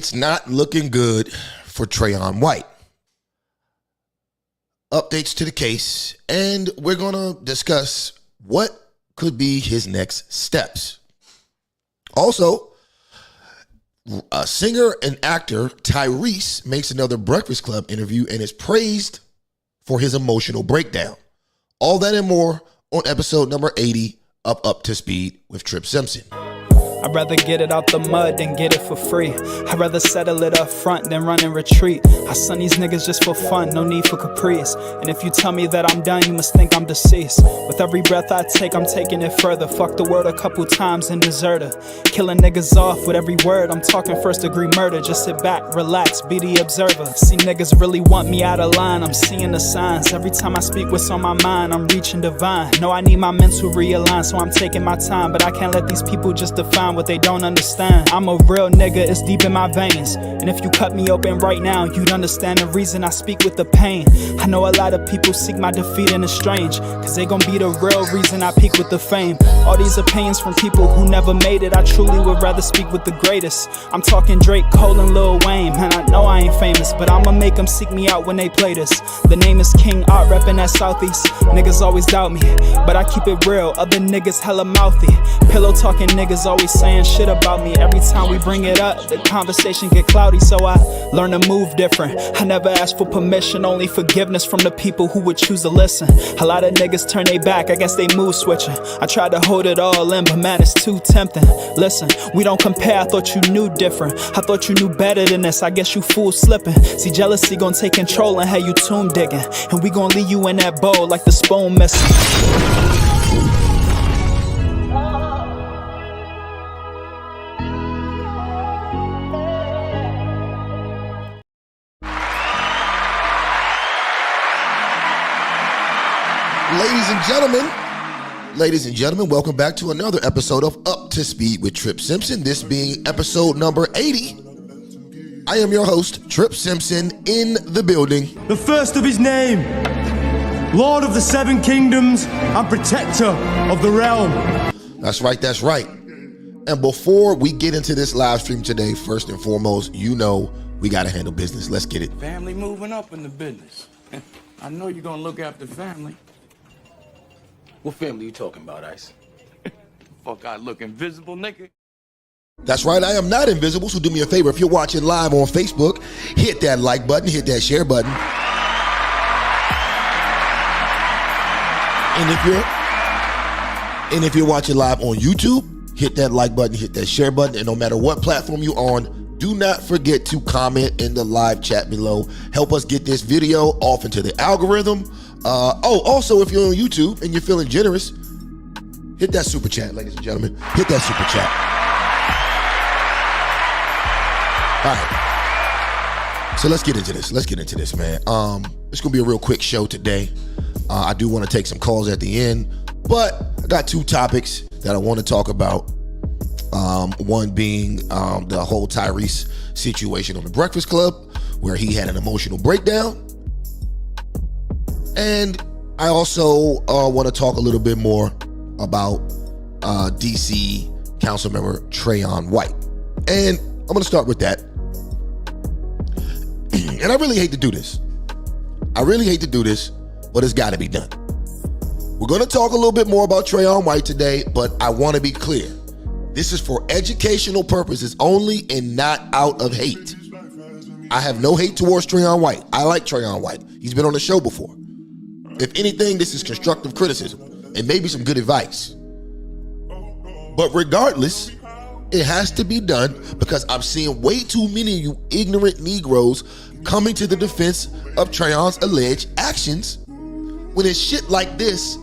it's not looking good for Trayon White. Updates to the case, and we're going to discuss what could be his next steps. Also, singer and actor Tyrese makes another Breakfast Club interview and is praised for his emotional breakdown. All that and more on episode number 80 of Up to Speed with Tripp Simpson. I'd rather get it out the mud than get it for free. I'd rather settle it up front than run and retreat. I son these niggas just for fun, no need for caprice. And if you tell me that I'm done, you must think I'm deceased. With every breath I take, I'm taking it further. Fuck the word a couple times and deserter. Killing niggas off with every word, I'm talking first degree murder. Just sit back, relax, be the observer. See niggas really want me out of line, I'm seeing the signs. Every time I speak what's on my mind, I'm reaching divine. No, I need my mental realign, so I'm taking my time. But I can't let these people just define what they don't understand. I'm a real nigga, it's deep in my veins. And if you cut me open right now, you'd understand the reason I speak with the pain. I know a lot of people seek my defeat and it's strange, cause they gon' be the real reason I peak with the fame. All these opinions from people who never made it, I truly would rather speak with the greatest. I'm talking Drake, Cole, and Lil Wayne. Man, I know I ain't famous, but I'ma make them seek me out when they play this. The name is King Art, reppin' that Southeast. Niggas always doubt me, but I keep it real. Other niggas hella mouthy. Pillow talking niggas always saying shit about me. Every time we bring it up, the conversation get cloudy, so I learn to move different. I never ask for permission, only forgiveness from the people who would choose to listen. A lot of niggas turn they back, I guess they mood switching. I tried to hold it all in, but man, it's too tempting. Listen, we don't compare, I thought you knew different. I thought you knew better than this, I guess you fools slipping. See, jealousy gon' take control and have you tomb digging. And we gon' leave you in that bowl like the spoon missing. Ladies and gentlemen, welcome back to another episode of Up to Speed with Tripp Simpson, this being episode number 80. I am your host, Tripp Simpson, in the building. The first of his name, Lord of the Seven Kingdoms and Protector of the Realm. That's right. And before we get into this live stream today, first and foremost, you know we got to handle business. Let's get it. Family moving up in the business. I know you're going to look after family. What family you talking about, Ice? Fuck, I look invisible, nigga. That's right, I am not invisible, so do me a favor. If you're watching live on Facebook, hit that like button, hit that share button. And if you're watching live on YouTube, hit that like button, hit that share button, and no matter what platform you're on, do not forget to comment in the live chat below. Help us get this video off into the algorithm. Also, if you're on YouTube and you're feeling generous, hit that super chat, ladies and gentlemen. Hit that super chat. All right. So let's get into this, man. It's going to be a real quick show today. I do want to take some calls at the end, but I got two topics that I want to talk about. One being the whole Tyrese situation on the Breakfast Club, where he had an emotional breakdown. And I also want to talk a little bit more about DC Councilmember Trayon White. And I'm going to start with that. And I really hate to do this. But it's got to be done. We're going to talk a little bit more about Trayon White today, but I want to be clear. This is for educational purposes only and not out of hate. I have no hate towards Trayon White. I like Trayon White. He's been on the show before. If anything, this is constructive criticism and maybe some good advice. But regardless, it has to be done because I'm seeing way too many of you ignorant Negroes coming to the defense of Trayon's alleged actions when it's shit like this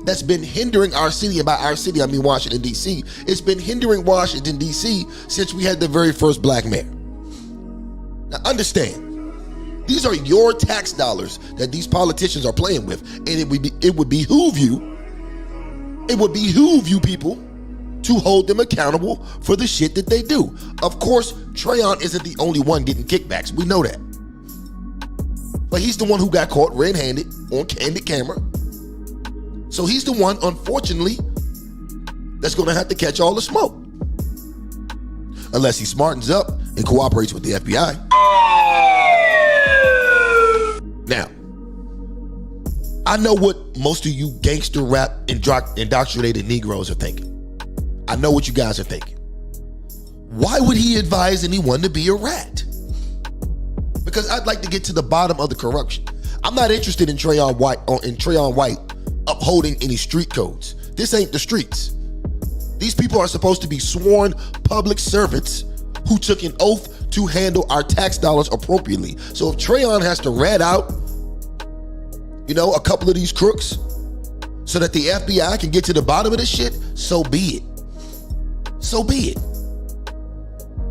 that's been hindering our city. And by our city, I mean Washington, D.C. It's been hindering Washington, D.C. since we had the very first black mayor. Now understand, these are your tax dollars that these politicians are playing with, and it would behoove you people to hold them accountable for the shit that they do. Of course, Trayon isn't the only one getting kickbacks. We know that. But he's the one who got caught red-handed on candid camera. So he's the one, unfortunately, that's going to have to catch all the smoke. Unless he smartens up and cooperates with the FBI. Now, I know what most of you gangster rap indoctrinated Negroes are thinking. I know what you guys are thinking. Why would he advise anyone to be a rat? Because I'd like to get to the bottom of the corruption. I'm not interested in Trayon White upholding any street codes. This ain't the streets. These people are supposed to be sworn public servants who took an oath to handle our tax dollars appropriately. So if Trayon has to rat out, a couple of these crooks so that the FBI can get to the bottom of this shit, so be it. So be it.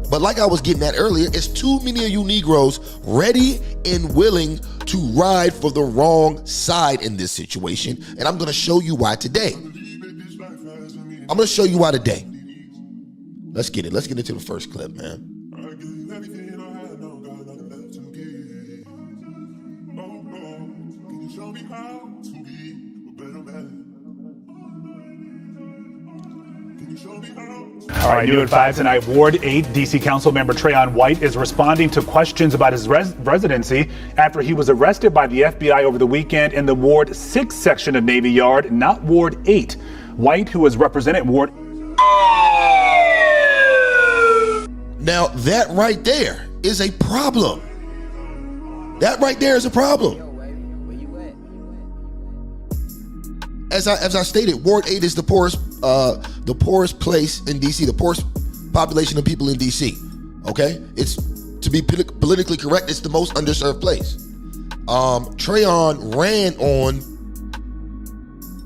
But like I was getting at earlier, it's too many of you Negroes ready and willing to ride for the wrong side in this situation. And I'm going to show you why today. Let's get it. Let's get into the first clip, man. All right, new at 5 tonight, Ward 8 D.C. Council member Trayon White is responding to questions about his residency after he was arrested by the FBI over the weekend in the Ward 6 section of Navy Yard, not Ward 8. White, who has represented Ward... Now, that right there is a problem. That right there is a problem. As I stated, Ward 8 is the poorest place in DC, the poorest population of people in DC. Okay, it's, to be politically correct, it's the most underserved place. Trayon ran on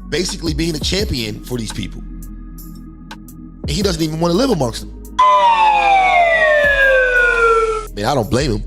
basically being a champion for these people, and he doesn't even want to live amongst them. Man, I don't blame him.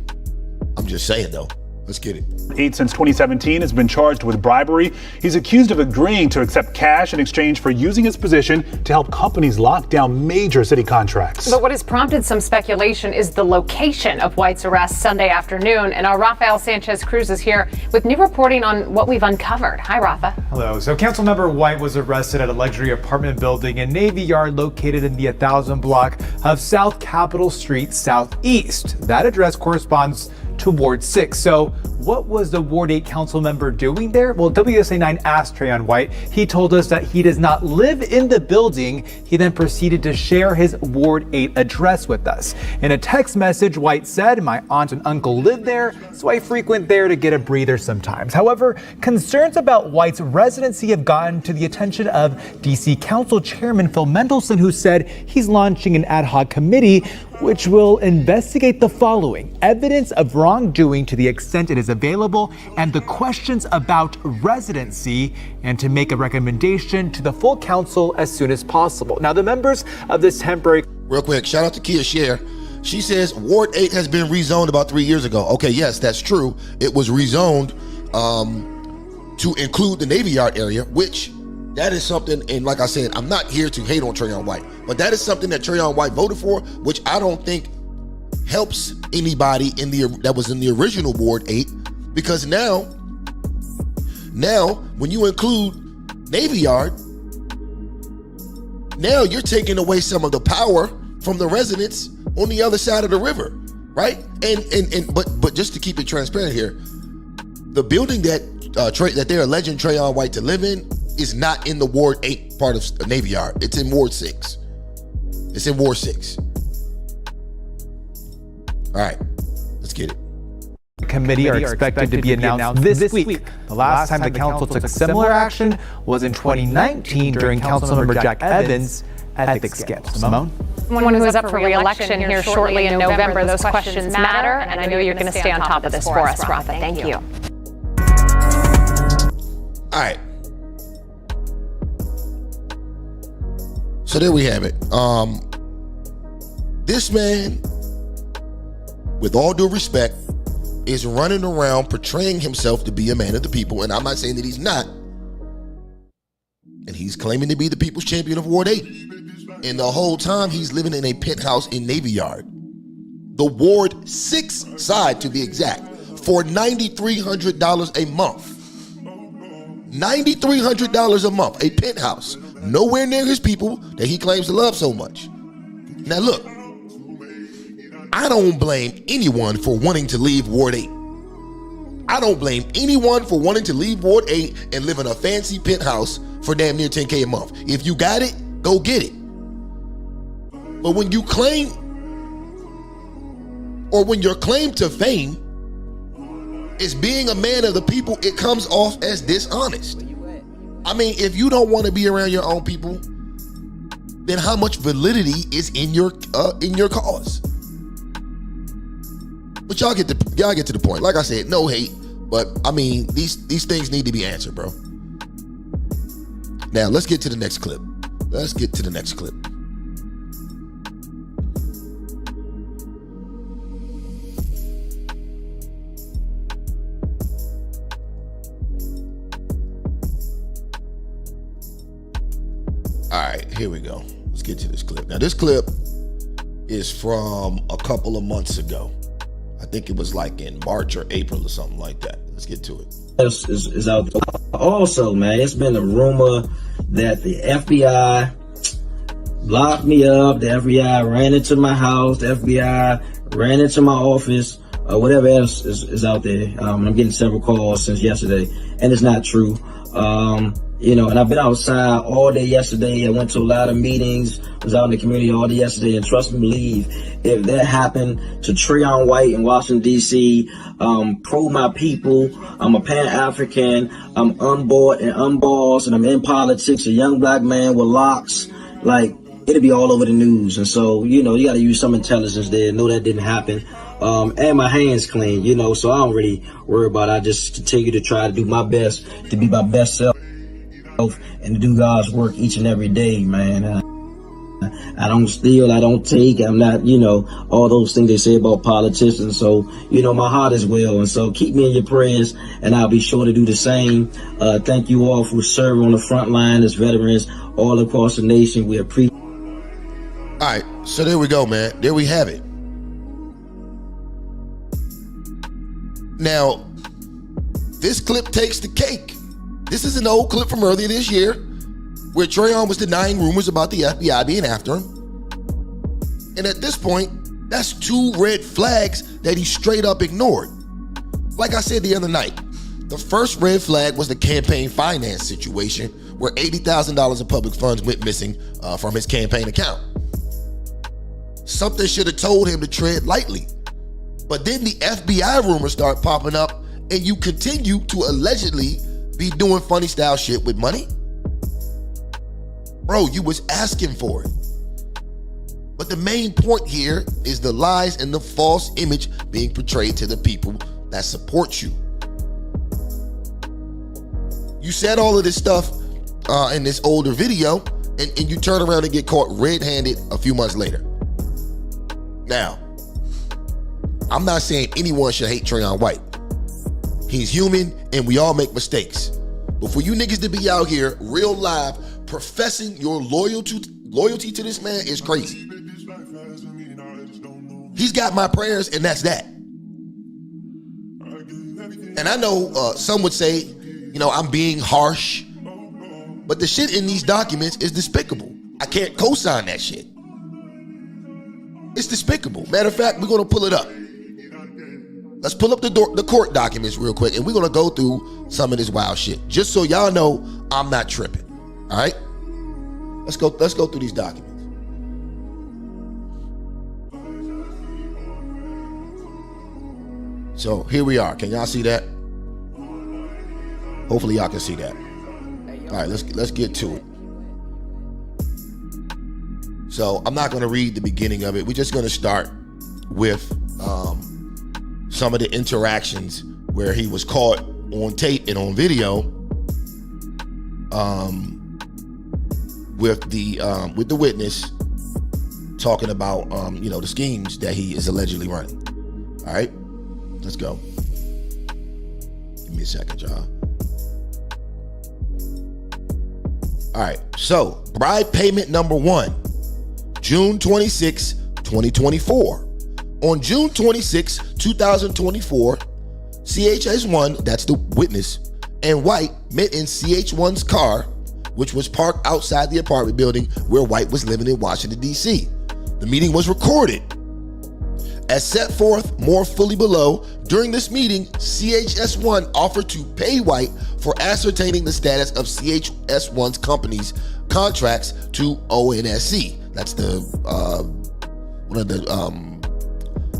I'm just saying though. Let's get it. 8 since 2017 has been charged with bribery. He's accused of agreeing to accept cash in exchange for using his position to help companies lock down major city contracts. But what has prompted some speculation is the location of White's arrest Sunday afternoon. And our Rafael Sanchez Cruz is here with new reporting on what we've uncovered. Hi, Rafa. Hello. So Councilmember White was arrested at a luxury apartment building in Navy Yard located in the 1000 block of South Capitol Street Southeast. That address corresponds to Ward 6. So what was the Ward 8 council member doing there? Well, WSA 9 asked Trayon White. He told us that he does not live in the building. He then proceeded to share his Ward 8 address with us. In a text message, White said, "My aunt and uncle live there, so I frequent there to get a breather sometimes." However, concerns about White's residency have gotten to the attention of DC Council Chairman Phil Mendelson, who said he's launching an ad hoc committee which will investigate the following: evidence of wrongdoing to the extent it is available, and the questions about residency, and to make a recommendation to the full council as soon as possible. Now, the members of this temporary... Real quick, shout out to Kia Share. She says Ward 8 has been rezoned about 3 years ago. Okay, yes, that's true. It was rezoned to include the Navy Yard area, which that is something, and like I said, I'm not here to hate on Trayon White, but that is something that Trayon White voted for, which I don't think helps anybody that was in the original Ward 8, because now when you include Navy Yard, now you're taking away some of the power from the residents on the other side of the river, right? But just to keep it transparent here, the building that they're alleging Trayon White to live in is not in the Ward 8 part of Navy Yard. It's in Ward 6. It's in Ward 6. All right, let's get it. Committee are expected to be announced this week. The last time the council took similar action was in 2019 during Councilmember Jack Evans' ethics skip. Simone? Someone who is up for re-election here shortly in November. Those questions matter, and I know you're going to stay on top of this for us, Rafa. Thank you. All right. So there we have it. This man, with all due respect, is running around portraying himself to be a man of the people, and I'm not saying that he's not. And he's claiming to be the people's champion of Ward 8. And the whole time he's living in a penthouse in Navy Yard, the Ward 6 side to be exact, for $9,300 a month. $9,300 a month, a penthouse, nowhere near his people that he claims to love so much. Now look, I don't blame anyone for wanting to leave Ward 8. I don't blame anyone for wanting to leave Ward 8 and live in a fancy penthouse for damn near $10K a month. If you got it, go get it. But when you claim, or when your claim to fame is being a man of the people, it comes off as dishonest. I mean, if you don't want to be around your own people, then how much validity is in your cause? But y'all get to the point. Like I said, no hate, but I mean, these things need to be answered, bro. Now let's get to the next clip. All right, here we go. Let's get to this clip. Now, this clip is from a couple of months ago. I think it was like in March or April or something like that. Let's get to it. Is out there. Also, man, it's been a rumor that the FBI locked me up. The FBI ran into my house. The FBI ran into my office. Whatever else is out there. I'm getting several calls since yesterday, and it's not true. And I've been outside all day yesterday. I went to a lot of meetings, was out in the community all day yesterday, and trust me, believe, if that happened to Trayon White in Washington, D.C., pro my people, I'm a Pan-African, I'm unboard and unbossed, and I'm in politics, a young black man with locks, like, it'll be all over the news. And so, you got to use some intelligence there. Know that didn't happen. And my hands clean, so I don't really worry about it. I just continue to try to do my best to be my best self and to do God's work each and every day, man. I don't steal, I don't take, I'm not, all those things they say about politicians. So, my heart is well. And so keep me in your prayers, and I'll be sure to do the same. Thank you all for serving on the front line as veterans all across the nation. We appreciate. All right, so there we go, man. There we have it. Now, this clip takes the cake. This is an old clip from earlier this year where Trayon was denying rumors about the FBI being after him. And at this point, that's 2 red flags that he straight up ignored. Like I said the other night, the first red flag was the campaign finance situation where $80,000 of public funds went missing from his campaign account. Something should have told him to tread lightly. But then the FBI rumors start popping up, and you continue to allegedly be doing funny style shit with money. Bro, you was asking for it. But the main point here is the lies and the false image being portrayed to the people that support you. You said all of this stuff in this older video, and you turn around and get caught red-handed a few months later. Now, I'm not saying anyone should hate Trayon White. He's human, and we all make mistakes. But for you niggas to be out here, real live, professing your loyalty to this man is crazy. He's got my prayers, and that's that. And I know some would say, I'm being harsh, but the shit in these documents is despicable. I can't co-sign that shit. It's despicable. Matter of fact, we're going to pull it up. Let's pull up the court documents real quick, and we're going to go through some of this wild shit, just so y'all know I'm not tripping. All right? Let's go through these documents. So here we are. Can y'all see that? Hopefully y'all can see that. All right, let's get to it. So I'm not going to read the beginning of it. We're just going to start with some of the interactions where he was caught on tape and on video with the witness talking about the schemes that he is allegedly running. All right, let's go. Give me a second, y'all. All right, so bribe payment number 1, June 26, 2024. On June 26, 2024, CHS1, that's the witness, and White met in CH1's car, which was parked outside the apartment building where White was living in Washington, D.C. The meeting was recorded. As set forth more fully below, during this meeting, CHS1 offered to pay White for ascertaining the status of CHS1's company's contracts to ONSC. That's the one of the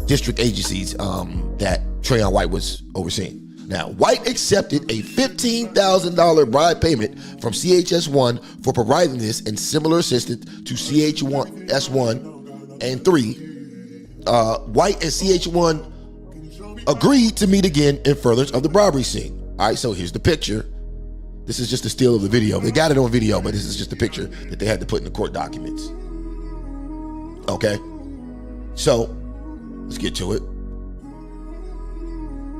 district agencies that Trayon White was overseeing. Now, White accepted a $15,000 bribe payment from CHS1 for providing this and similar assistance to CHS1 and 3. White and CH1 agreed to meet again in furtherance of the bribery scene. All right, so here's the picture. This is just a still of the video. They got it on video, but this is just a picture that they had to put in the court documents. Okay, so let's get to it.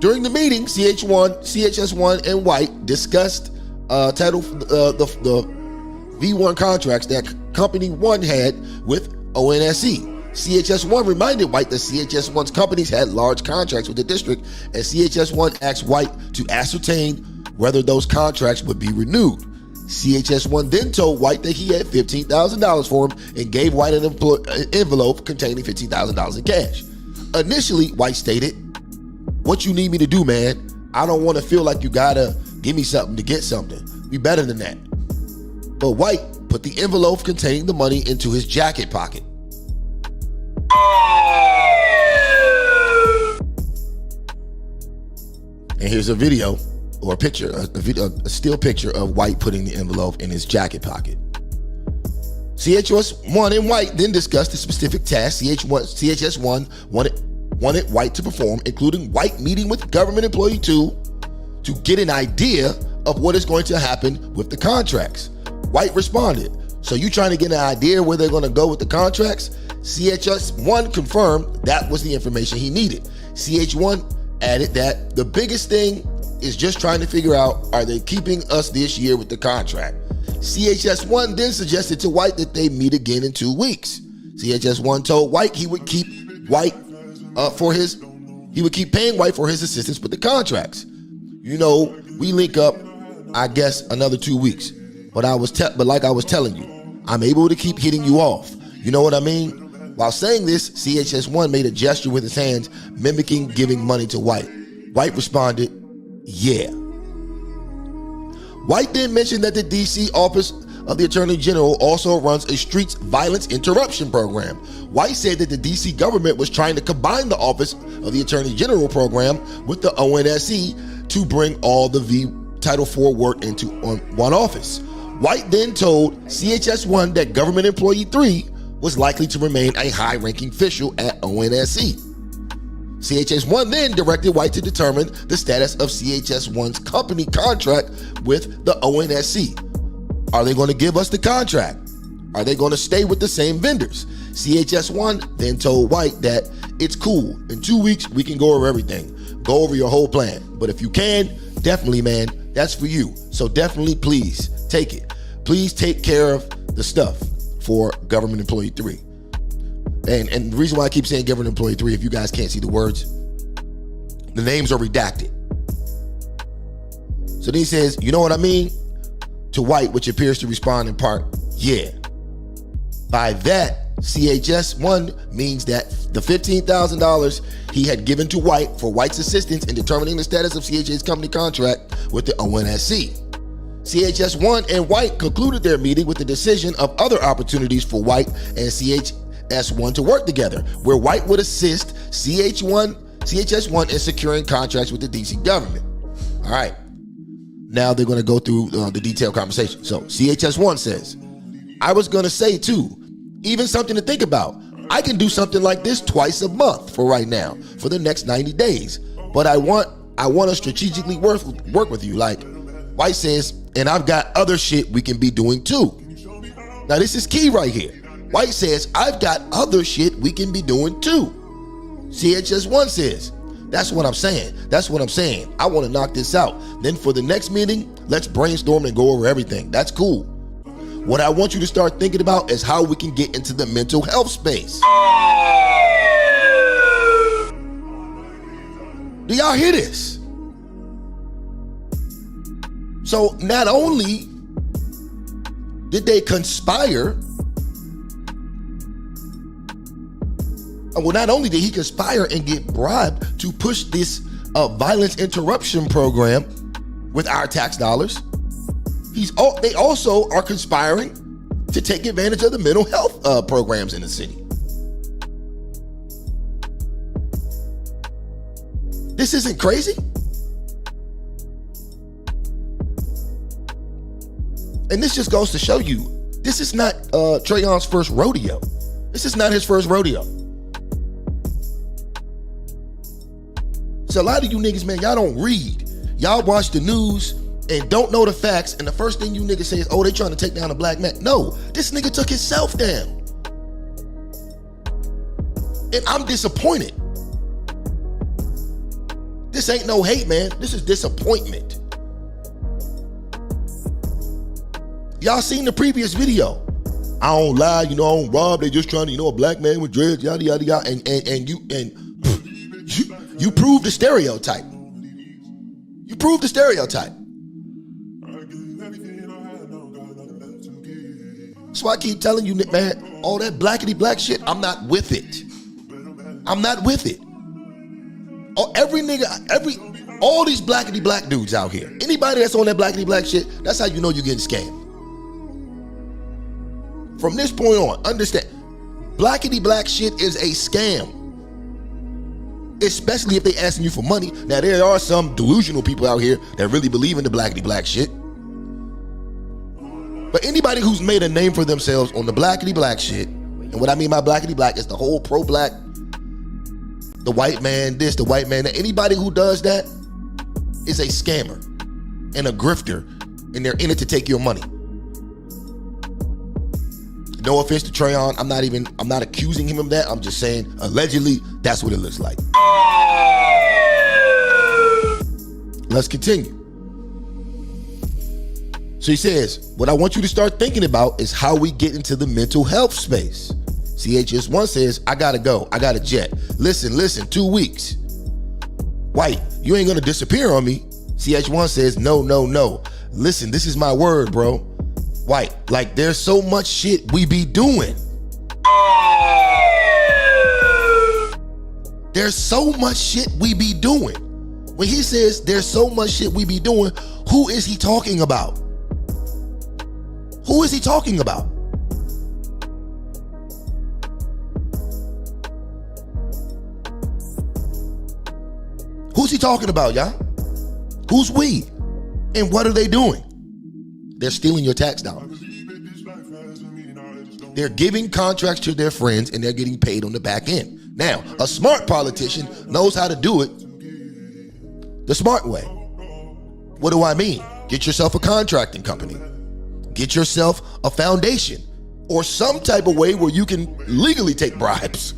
During the meeting, CHS1 and White discussed the V1 contracts that Company 1 had with ONSC. CHS1 reminded White that CHS1's companies had large contracts with the district, and CHS1 asked White to ascertain whether those contracts would be renewed. CHS1 then told White that he had $15,000 for him and gave White an envelope containing $15,000 in cash. Initially, White stated, "What you need me to do, man? I don't want to feel like you gotta give me something to get something. Be better than that." But White put the envelope containing the money into his jacket pocket. And here's a video or a picture, a still picture of White putting the envelope in his jacket pocket. CHS1 and White then discussed the specific tasks CHS1 wanted White to perform, including White meeting with government employee 2 to get an idea of what is going to happen with the contracts. White responded, "So you trying to get an idea where they're going to go with the contracts?" CHS1 confirmed that was the information he needed. CH1 added that the biggest thing is just trying to figure out, are they keeping us this year with the contract? CHS1 then suggested to White that they meet again in 2 weeks. CHS1 told White he would keep paying White for his assistance with the contracts. You know, we link up, I guess, another 2 weeks. But like I was telling you, I'm able to keep hitting you off. You know what I mean? While saying this, CHS1 made a gesture with his hands, mimicking giving money to White. White responded, "Yeah." White then mentioned that the DC Office of the Attorney General also runs a streets violence interruption program. White said that the DC government was trying to combine the Office of the Attorney General program with the ONSC to bring all the Title IV work into one office. White then told CHS1 that government employee 3 was likely to remain a high-ranking official at ONSC. CHS1 then directed White to determine the status of CHS1's company contract with the ONSC. Are they going to give us the contract? Are they going to stay with the same vendors? CHS1 then told White that it's cool. In 2 weeks, we can go over everything. Go over your whole plan. But if you can, definitely, man, that's for you. So definitely, please, take it. Please take care of the stuff for government employee 3. And the reason why I keep saying government employee 3, if you guys can't see the words, the names are redacted. So then he says, "You know what I mean?" to White, which appears to respond in part, "Yeah." By that, CHS1 means that the $15,000 he had given to White for White's assistance in determining the status of CHA's company contract with the ONSC. CHS1 and White concluded their meeting with the decision of other opportunities for White and CHS1 to work together, where White would assist CHS1 in securing contracts with the DC government. All right. Now they're going to go through the detailed conversation. So CHS1 says, "I was going to say too, even something to think about. I can do something like this twice a month for right now, for the next 90 days. But I want to strategically work with you." Like White says, "And I've got other shit we can be doing too." Now this is key right here. White says, "I've got other shit we can be doing too." CHS1 says, "That's what I'm saying. That's what I'm saying. I want to knock this out. Then for the next meeting, let's brainstorm and go over everything. That's cool. What I want you to start thinking about is how we can get into the mental health space." Do y'all hear this? So not only did they conspire Well, not only did he conspire and get bribed to push this violence interruption program with our tax dollars, they also are conspiring to take advantage of the mental health programs in the city. This isn't crazy. And this just goes to show you, this is not Trayon's first rodeo. This is not his first rodeo. So a lot of you niggas, man, y'all don't read. Y'all watch the news and don't know the facts, and the first thing you niggas say is, oh, they trying to take down a black man. No, this nigga took himself down. And I'm disappointed. This ain't no hate, man. This is disappointment. Y'all seen the previous video. I don't lie, I don't rob. They just trying to, a black man with dreads, yada yada yada. And you proved the stereotype. You proved the stereotype. So I keep telling you, man, all that blackity black shit, I'm not with it. I'm not with it. Oh, all these blackity black dudes out here, anybody that's on that blackity black shit, that's how you know you're getting scammed. From this point on, understand, blackity black shit is a scam. Especially if they asking you for money. Now, there are some delusional people out here that really believe in the blackity black shit. But anybody who's made a name for themselves on the blackity black shit, and what I mean by blackity black is the whole pro-black, the white man this, the white man that, anybody who does that is a scammer and a grifter, and they're in it to take your money. No offense to Trayon, I'm not accusing him of that. I'm just saying, allegedly, that's what it looks like. Let's continue. So he says, what I want you to start thinking about is how we get into the mental health space. CHS1 says, I gotta go. I got a jet. Listen, 2 weeks. White, you ain't gonna disappear on me. CH1 says, no. Listen, this is my word, bro. White, like there's so much shit we be doing. There's so much shit we be doing. When he says there's so much shit we be doing, who is he talking about? Who is he talking about? Who's he talking about, y'all? Who's we? And what are they doing? They're stealing your tax dollars. They're giving contracts to their friends and they're getting paid on the back end. Now, a smart politician knows how to do it the smart way. What do I mean? Get yourself a contracting company. Get yourself a foundation or some type of way where you can legally take bribes.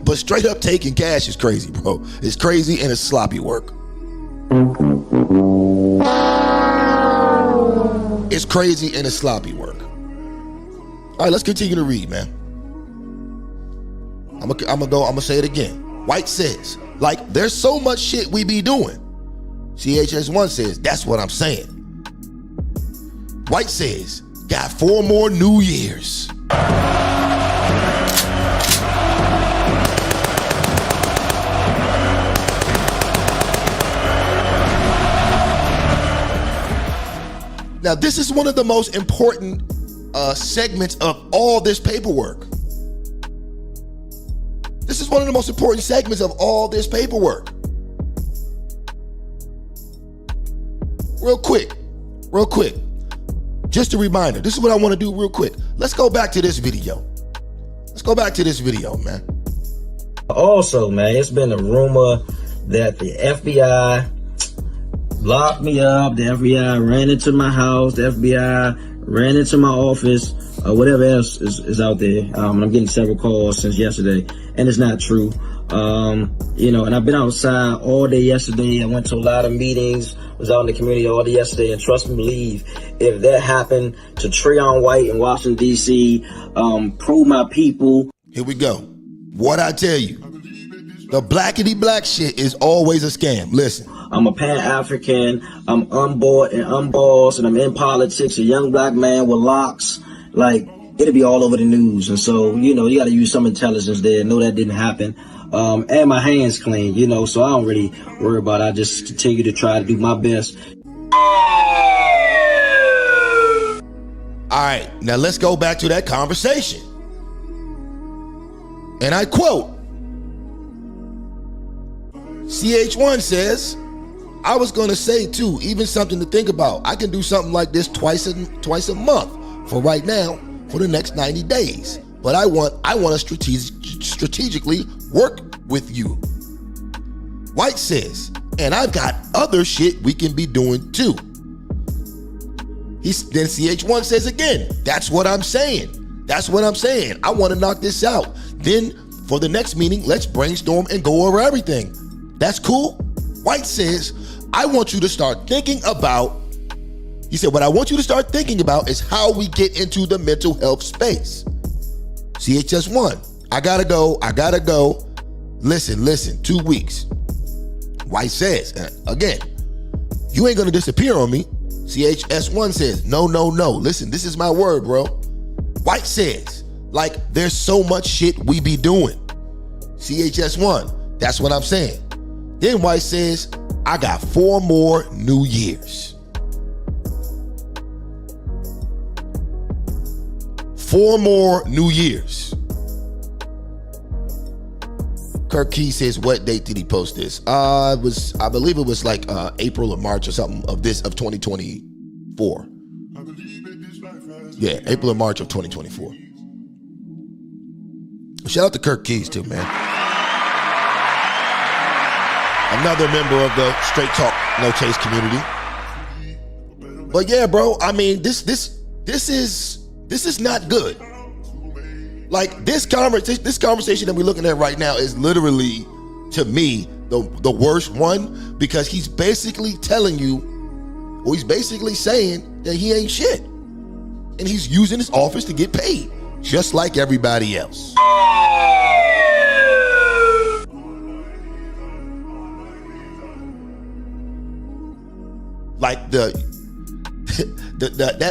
But straight up taking cash is crazy, bro. It's crazy and it's sloppy work. It's crazy and it's sloppy work. All right, let's continue to read, man. I'm gonna say it again. White says, like, there's so much shit we be doing. CHS1 says, that's what I'm saying. White says, got 4 more New Years. Now, this is one of the most important segments of all this paperwork. This is one of the most important segments of all this paperwork. Real quick. Just a reminder, this is what I want to do real quick. Let's go back to this video. Man. Also, man, it's been a rumor that the FBI locked me up. The FBI ran into my house. The FBI ran into my office. Whatever else is out there. And I'm getting several calls since yesterday, and it's not true. And I've been outside all day yesterday. I went to a lot of meetings, was out in the community all day yesterday, and trust me, believe, if that happened to Trayon White in Washington, D.C., prove my people. Here we go. What I tell you, the blackity black shit is always a scam. Listen. I'm a Pan-African, I'm unbought and unbossed, and I'm in politics, a young black man with locks. Like, it'll be all over the news. And so, you know, you got to use some intelligence there. Know that didn't happen. And my hands clean, you know, so I don't really worry about it. I just continue to try to do my best. All right, now let's go back to that conversation. And I quote, CH1 says, I was going to say too, even something to think about. I can do something like this twice a month for right now for the next 90 days. But I want to strategically work with you. White says, and I've got other shit we can be doing too. Then CH1 says again, that's what I'm saying. That's what I'm saying. I want to knock this out. Then for the next meeting, let's brainstorm and go over everything. That's cool. White says, I want you to start thinking about, he said, what I want you to start thinking about is how we get into the mental health space. CHS1, I gotta go. Listen, 2 weeks. White says, again, you ain't gonna disappear on me. CHS1 says, no. Listen, this is my word, bro. White says, like, there's so much shit we be doing. CHS1, that's what I'm saying. Then White says, I got 4 more New Years. 4 more New Years. Kirk Key says, what date did he post this? I believe it was like April or March or something of 2024. Yeah, April or March of 2024. Shout out to Kirk Keys too, man. Another member of the Straight Talk No Chase community. But yeah, bro, I mean, this is not good. Like this conversation that we're looking at right now is literally, to me, the worst one, because he's basically telling you, or he's basically saying that he ain't shit. And he's using his office to get paid, just like everybody else. Like that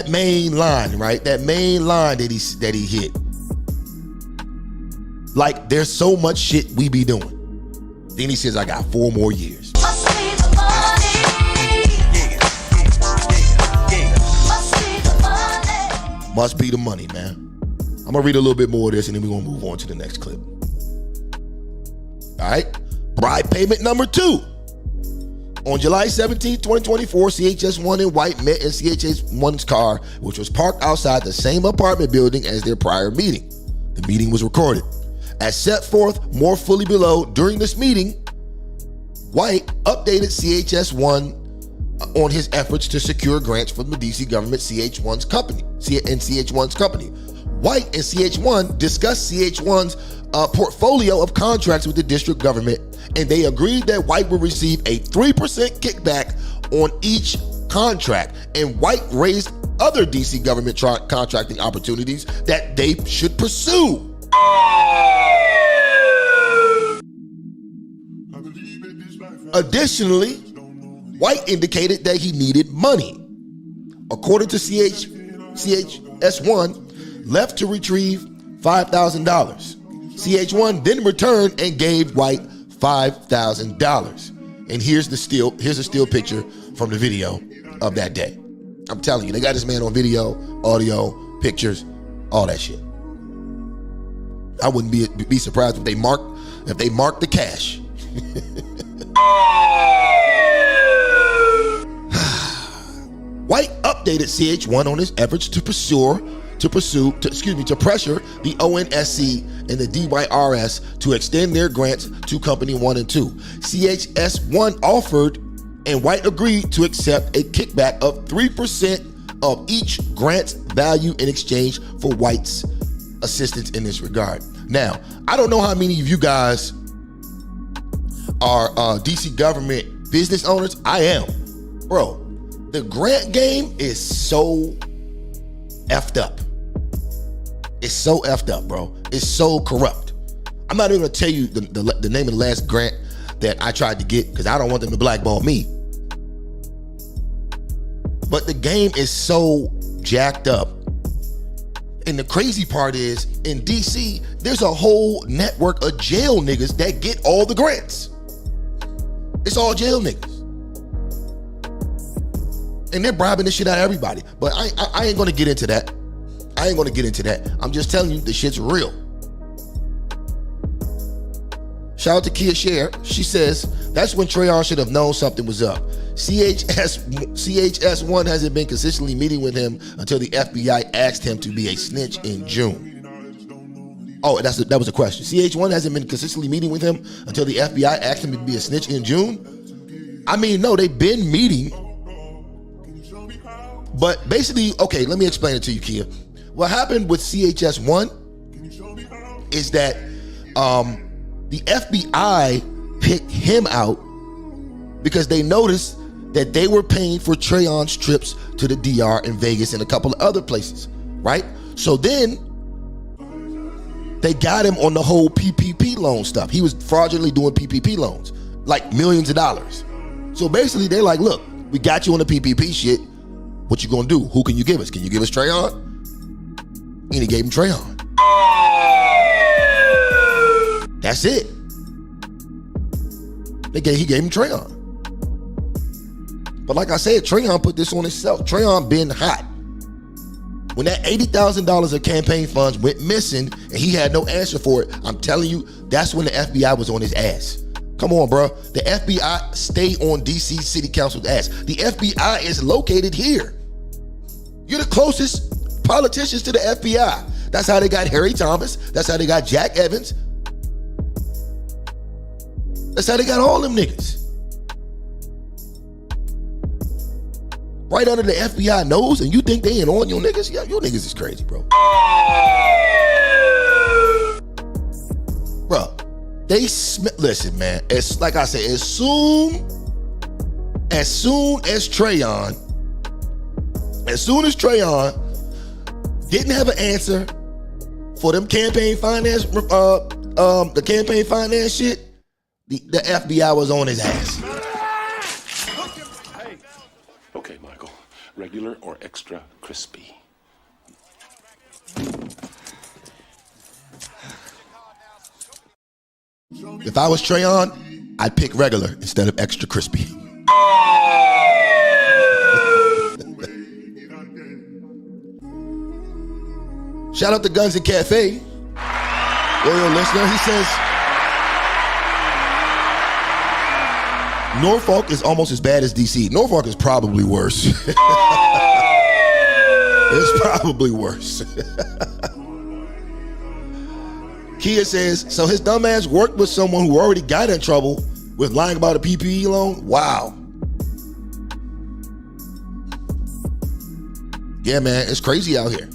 main line, right? That main line that he hit. Like, there's so much shit we be doing. Then he says, I got 4 more years. Must be the money, man. I'm gonna read a little bit more of this and then we're gonna move on to the next clip. All right, bribe payment number 2. On July 17, 2024, CHS1 and White met in CHS1's car, which was parked outside the same apartment building as their prior meeting. The meeting was recorded. As set forth more fully below, during this meeting, White updated CHS1 on his efforts to secure grants from the DC government CH1's company. White and CH1 discussed CH1's portfolio of contracts with the district government, and they agreed that White would receive a 3% kickback on each contract, and White raised other DC government contracting opportunities that they should pursue. Additionally, White indicated that he needed money. According to CHS1, left to retrieve $5,000. CH1 then returned and gave White $5,000. And here's a still picture from the video of that day. I'm telling you, they got this man on video, audio, pictures, all that shit. I wouldn't be surprised if they marked the cash. White updated CH1 on his efforts to pressure the ONSC and the DYRS to extend their grants to Company 1 and 2. CHS1 offered and White agreed to accept a kickback of 3% of each grant's value in exchange for White's assistance in this regard. Now, I don't know how many of you guys are DC government business owners. I am. Bro, the grant game is so effed up. It's so effed up, bro. It's so corrupt. I'm not even gonna tell you the name of the last grant that I tried to get because I don't want them to blackball me. But the game is so jacked up. And the crazy part is, in DC, there's a whole network of jail niggas that get all the grants. It's all jail niggas. And they're bribing the shit out of everybody. But I ain't gonna get into that. I'm just telling you, the shit's real. Shout out to Kia Share. She says, that's when Trayon should have known something was up. CHS1 hasn't been consistently meeting with him until the FBI asked him to be a snitch in June. Oh, that was a question. CH1 hasn't been consistently meeting with him until the FBI asked him to be a snitch in June? I mean, no, they've been meeting. But basically, okay, let me explain it to you, Kia. What happened with CHS1 is that the FBI picked him out because they noticed that they were paying for Trayon's trips to the DR in Vegas and a couple of other places, right? So then they got him on the whole PPP loan stuff. He was fraudulently doing PPP loans, like millions of dollars. So basically they're like, look, we got you on the PPP shit. What you gonna do? Who can you give us? Can you give us Trayon? And he gave him Trayon. That's it. He gave him Trayon. But like I said, Trayon put this on himself. Trayon been hot. When that $80,000 of campaign funds went missing and he had no answer for it, I'm telling you, that's when the FBI was on his ass. Come on, bro. The FBI stay on DC City Council's ass. The FBI is located here. You're the closest politicians to the FBI. That's how they got Harry Thomas. That's how they got Jack Evans. That's how they got all them niggas. Right under the FBI nose, and you think they ain't on your niggas? Yeah, your niggas is crazy, bro. Bro, listen, man. It's like I said, as soon as Trayon didn't have an answer for them campaign finance, the campaign finance shit, the FBI was on his ass. Okay, Michael. Regular or extra crispy? If I was Trayon, I'd pick regular instead of extra crispy. Shout out to Guns and Cafe. Loyal listener, he says, Norfolk is almost as bad as DC. Norfolk is probably worse. It's probably worse. Kia says, so his dumb ass worked with someone who already got in trouble with lying about a PPE loan? Wow. Yeah, man, it's crazy out here.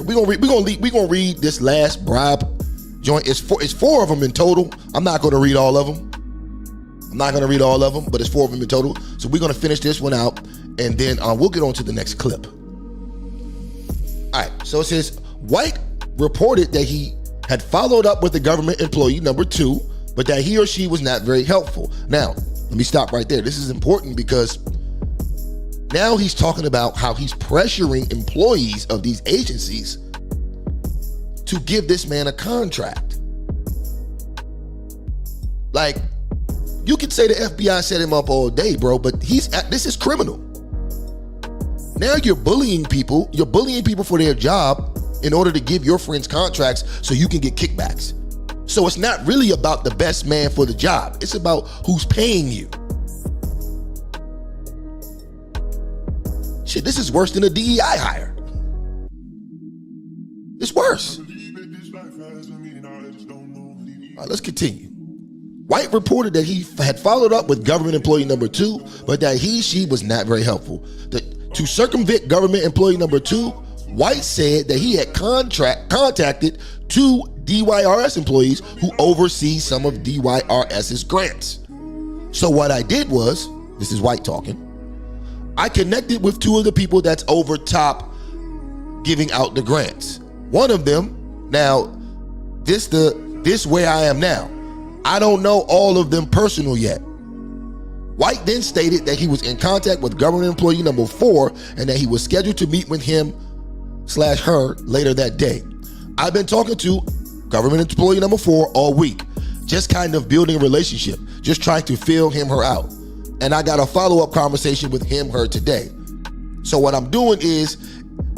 We're gonna read this last bribe joint. It's four of them in total. I'm not gonna read all of them. But it's four of them in total. So we're gonna finish this one out, and then we'll get on to the next clip. All right, so it says, White reported that he had followed up with the government employee number 2, but that he or she was not very helpful. Now, let me stop right there. This is important because now he's talking about how he's pressuring employees of these agencies to give this man a contract. Like, you could say the FBI set him up all day, bro, but this is criminal. Now you're bullying people. You're bullying people for their job in order to give your friends contracts so you can get kickbacks. So it's not really about the best man for the job. It's about who's paying you. Shit, this is worse than a DEI hire. It's worse. All right, let's continue. White reported that he had followed up with government employee number 2, but that she was not very helpful. To circumvent government employee number 2, White said that he had contacted 2 DYRS employees who oversee some of DYRS's grants. So what I did was, this is White talking, I connected with 2 of the people that's over top giving out the grants. One of them, now, this where I am now. I don't know all of them personal yet. White then stated that he was in contact with government employee number 4 and that he was scheduled to meet with him her later that day. I've been talking to government employee number 4 all week, just kind of building a relationship, just trying to feel her out. And I got a follow-up conversation with her today. So what I'm doing is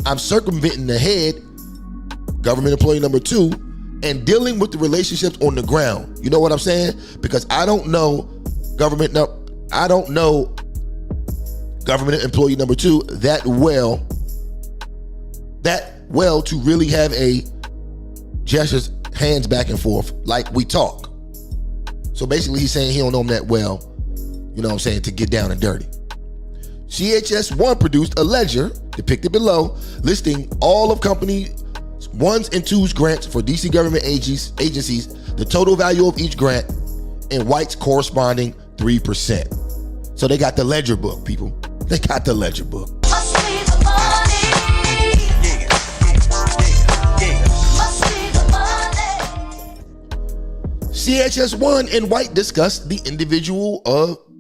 I'm circumventing the head, government employee number 2, and dealing with the relationships on the ground. You know what I'm saying? Because I don't know government employee number 2 that well to really have a gestures hands back and forth like we talk. So basically he's saying he don't know him that well, you know what I'm saying, to get down and dirty. CHS1 produced a ledger depicted below listing all of company 1s and 2s grants for DC government agencies, the total value of each grant, and White's corresponding 3%. So they got the ledger book, people. They got the ledger book. CHS1 and White discussed the individual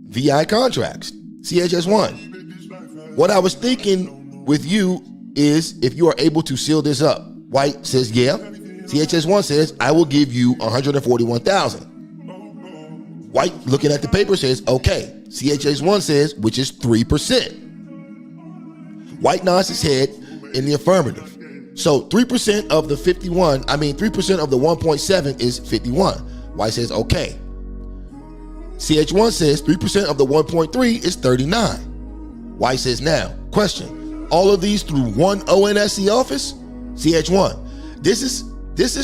VI contracts. CHS1. What I was thinking with you is if you are able to seal this up. White says, yeah. CHS1 says, I will give you $141,000. White, looking at the paper, says, okay. CHS1 says, which is 3%. White nods his head in the affirmative. So 3% of the 3% of the 1.7 is 51. White says, okay. CH1 says 3% of the 1.3 is 39. White says, now, question, all of these through one ONSC office? CH1, this is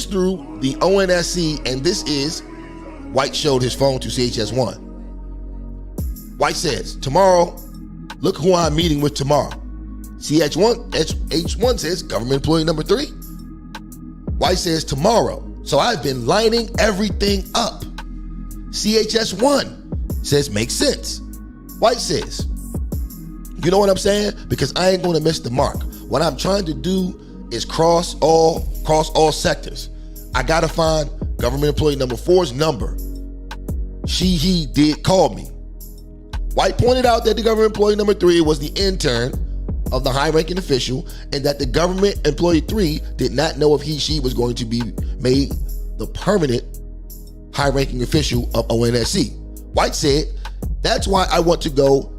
through the ONSC, and this is, White showed his phone to CHS1. White says, tomorrow, look who I'm meeting with tomorrow. H1 says, government employee number 3. White says, tomorrow. So I've been lining everything up. CHS1 says, makes sense. White says, you know what I'm saying? Because I ain't gonna miss the mark. What I'm trying to do is cross all sectors. I gotta find government employee number 4's number. He did call me. White pointed out that the government employee number 3 was the intern of the high-ranking official, and that the government employee 3 did not know if she was going to be made the permanent high-ranking official of ONSC. White said, that's why I want to go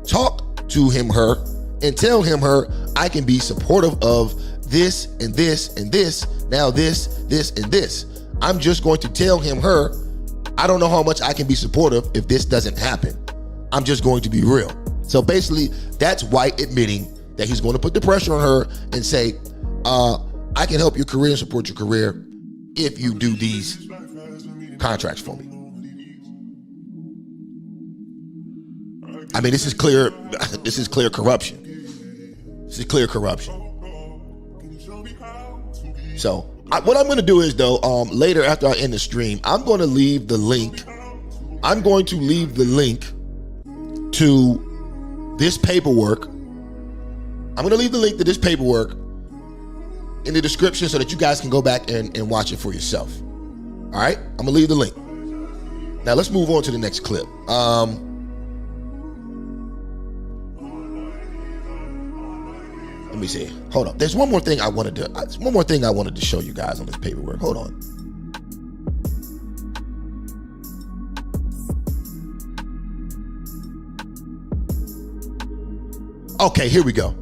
talk to her and tell her I can be supportive of this and this and this, now this and this. I'm just going to tell her I don't know how much I can be supportive if this doesn't happen. I'm just going to be real. So basically, that's White admitting that he's going to put the pressure on her and say, I can help your career and support your career if you do these contracts for me. I mean, this is clear corruption. This is clear corruption. So what I'm going to do is, though, later after I end the stream, I'm going to leave the link. I'm going to leave the link to this paperwork. I'm going to leave the link to this paperwork in the description so that you guys can go back and watch it for yourself. All right? I'm going to leave the link. Now let's move on to the next clip. Let me see. Hold on. There's one more thing I wanted to show you guys on this paperwork. Hold on. Okay, here we go.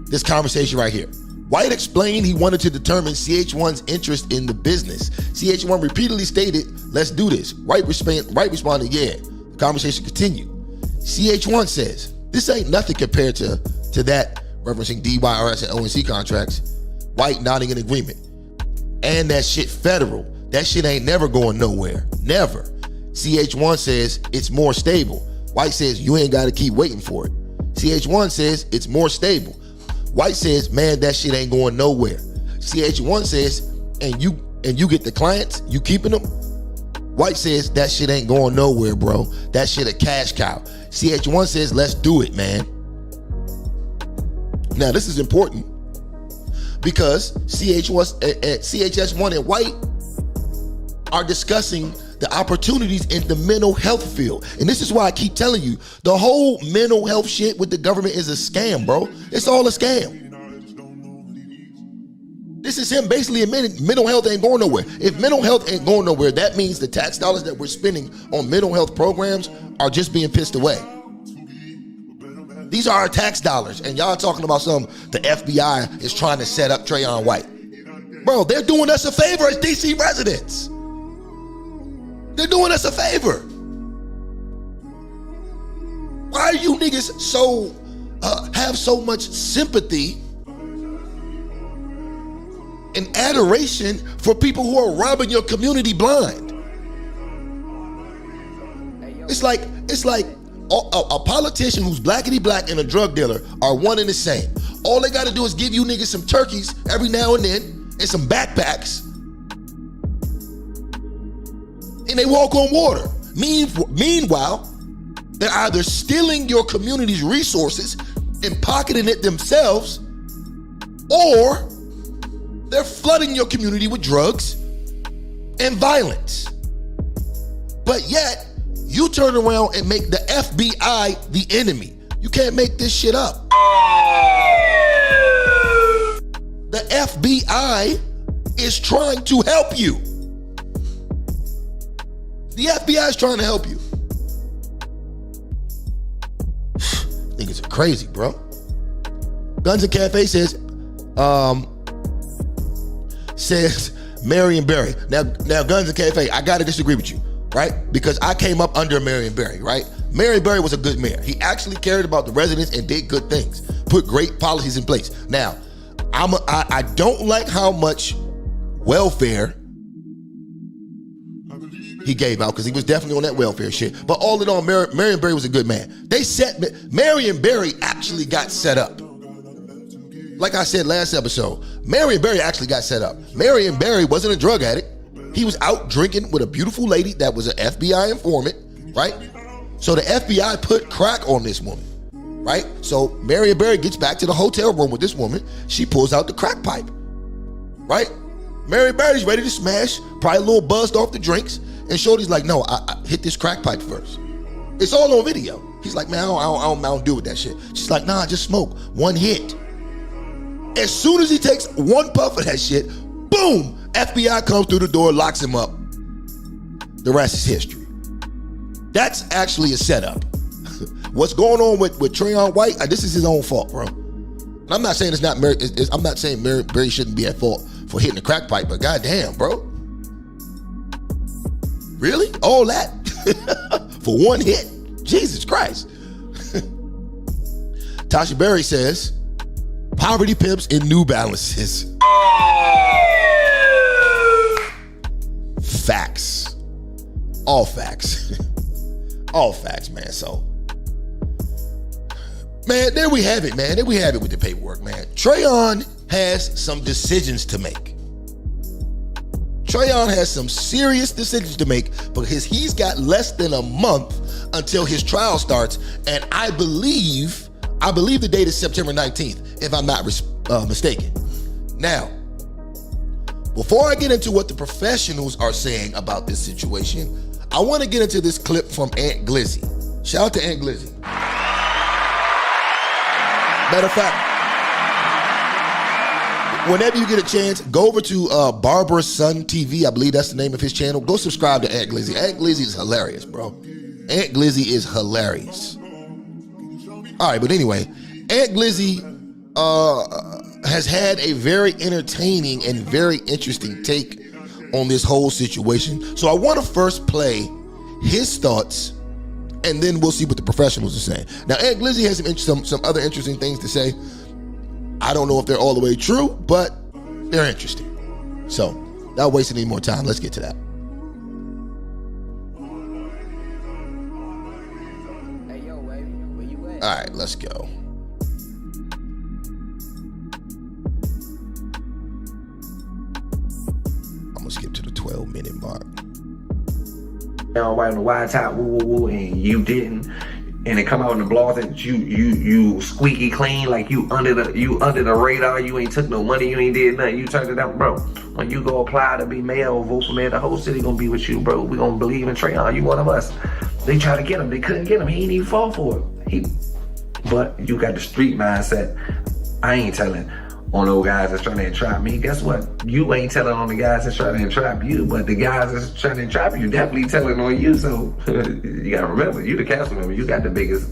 This conversation right here. White explained he wanted to determine CH1's interest in the business. CH1 repeatedly stated, let's do this. White responded, yeah. The conversation continued. CH1 says, this ain't nothing compared to that, referencing DYRS and ONC contracts. White nodding in agreement. And that shit federal. That shit ain't never going nowhere. Never. CH1 says it's more stable. White says you ain't got to keep waiting for it. CH1 says it's more stable. White says, man, that shit ain't going nowhere. CH1 says, and you get the clients, you keeping them? White says, that shit ain't going nowhere, bro. That shit a cash cow. CH1 says, let's do it, man. Now, this is important because CHS1 and White are discussing the opportunities in the mental health field. And this is why I keep telling you, the whole mental health shit with the government is a scam, bro. It's all a scam. This is him basically admitting mental health ain't going nowhere. If mental health ain't going nowhere, that means the tax dollars that we're spending on mental health programs are just being pissed away. These are our tax dollars, and y'all talking about the FBI is trying to set up Trayon White. Bro, they're doing us a favor as DC residents. They're doing us a favor. Why are you niggas so have so much sympathy and adoration for people who are robbing your community blind? It's like a politician who's blackity black and a drug dealer are one and the same. All they got to do is give you niggas some turkeys every now and then and some backpacks, and they walk on water. Meanwhile, they're either stealing your community's resources and pocketing it themselves, or they're flooding your community with drugs and violence. But yet, you turn around and make the FBI the enemy. You can't make this shit up. The FBI is trying to help you. The FBI is trying to help you. Niggas are crazy, bro. Guns and Cafe says Marion Barry. Now Guns and Cafe, I gotta disagree with you, right? Because I came up under Marion Barry, right? Marion Barry was a good mayor. He actually cared about the residents and did good things, put great policies in place. Now, I don't like how much welfare he gave out, because he was definitely on that welfare shit. But all in all, Marion Barry was a good man. Marion Barry actually got set up. Like I said last episode, Marion Barry actually got set up. Marion Barry wasn't a drug addict. He was out drinking with a beautiful lady that was an FBI informant, right? So the FBI put crack on this woman, right? So Marion Barry gets back to the hotel room with this woman. She pulls out the crack pipe, right? Marion Barry's ready to smash, probably a little buzzed off the drinks, and Shorty's like, no, I hit this crack pipe first. It's all on video. He's like, man, I don't do with that shit. She's like, nah, just smoke. One hit. As soon as he takes one puff of that shit, boom, FBI comes through the door, locks him up. The rest is history. That's actually a setup. What's going on with Trayon White? This is his own fault, bro. And I'm not saying it's not I'm not saying Barry shouldn't be at fault for hitting the crack pipe, but goddamn, bro. Really? All that? For one hit? Jesus Christ. Tasha Berry says, poverty pimps in New Balances. Facts. All facts. All facts, man. So, man, there we have it, man. There we have it with the paperwork, man. Trayon has some decisions to make. Trayon has some serious decisions to make because he's got less than a month until his trial starts, and I believe the date is September 19th, if I'm not mistaken. Now, before I get into what the professionals are saying about this situation, I want to get into this clip from Aunt Glizzy. Shout out to Aunt Glizzy. Matter of fact, whenever you get a chance, go over to Barbara's Son TV. I believe that's the name of his channel. Go subscribe to Aunt Glizzy. Aunt Glizzy is hilarious, bro. Aunt Glizzy is hilarious. All right, but anyway, Aunt Glizzy has had a very entertaining and very interesting take on this whole situation. So I want to first play his thoughts, and then we'll see what the professionals are saying. Now, Aunt Glizzy has some other interesting things to say. I don't know if they're all the way true, but they're interesting. So, without wasting any more time, let's get to that. Hey, yo, baby, where you at? All right, let's go. I'm gonna skip to the 12-minute mark. White on the wide top, woo woo woo, and you didn't, and it come out in the blog that you squeaky clean, like you under the radar, you ain't took no money, you ain't did nothing, you turned it out, bro. When you go apply to be mayor or vote for mayor, the whole city gonna be with you, bro. We gonna believe in Trayon. You one of us. They try to get him, they couldn't get him. He ain't even fall for it. But you got the street mindset. I ain't telling on those guys that's trying to entrap me. Guess what? You ain't telling on the guys that's trying to entrap you, but the guys that's trying to entrap you definitely telling on you. So you gotta remember, you the council member, you got the biggest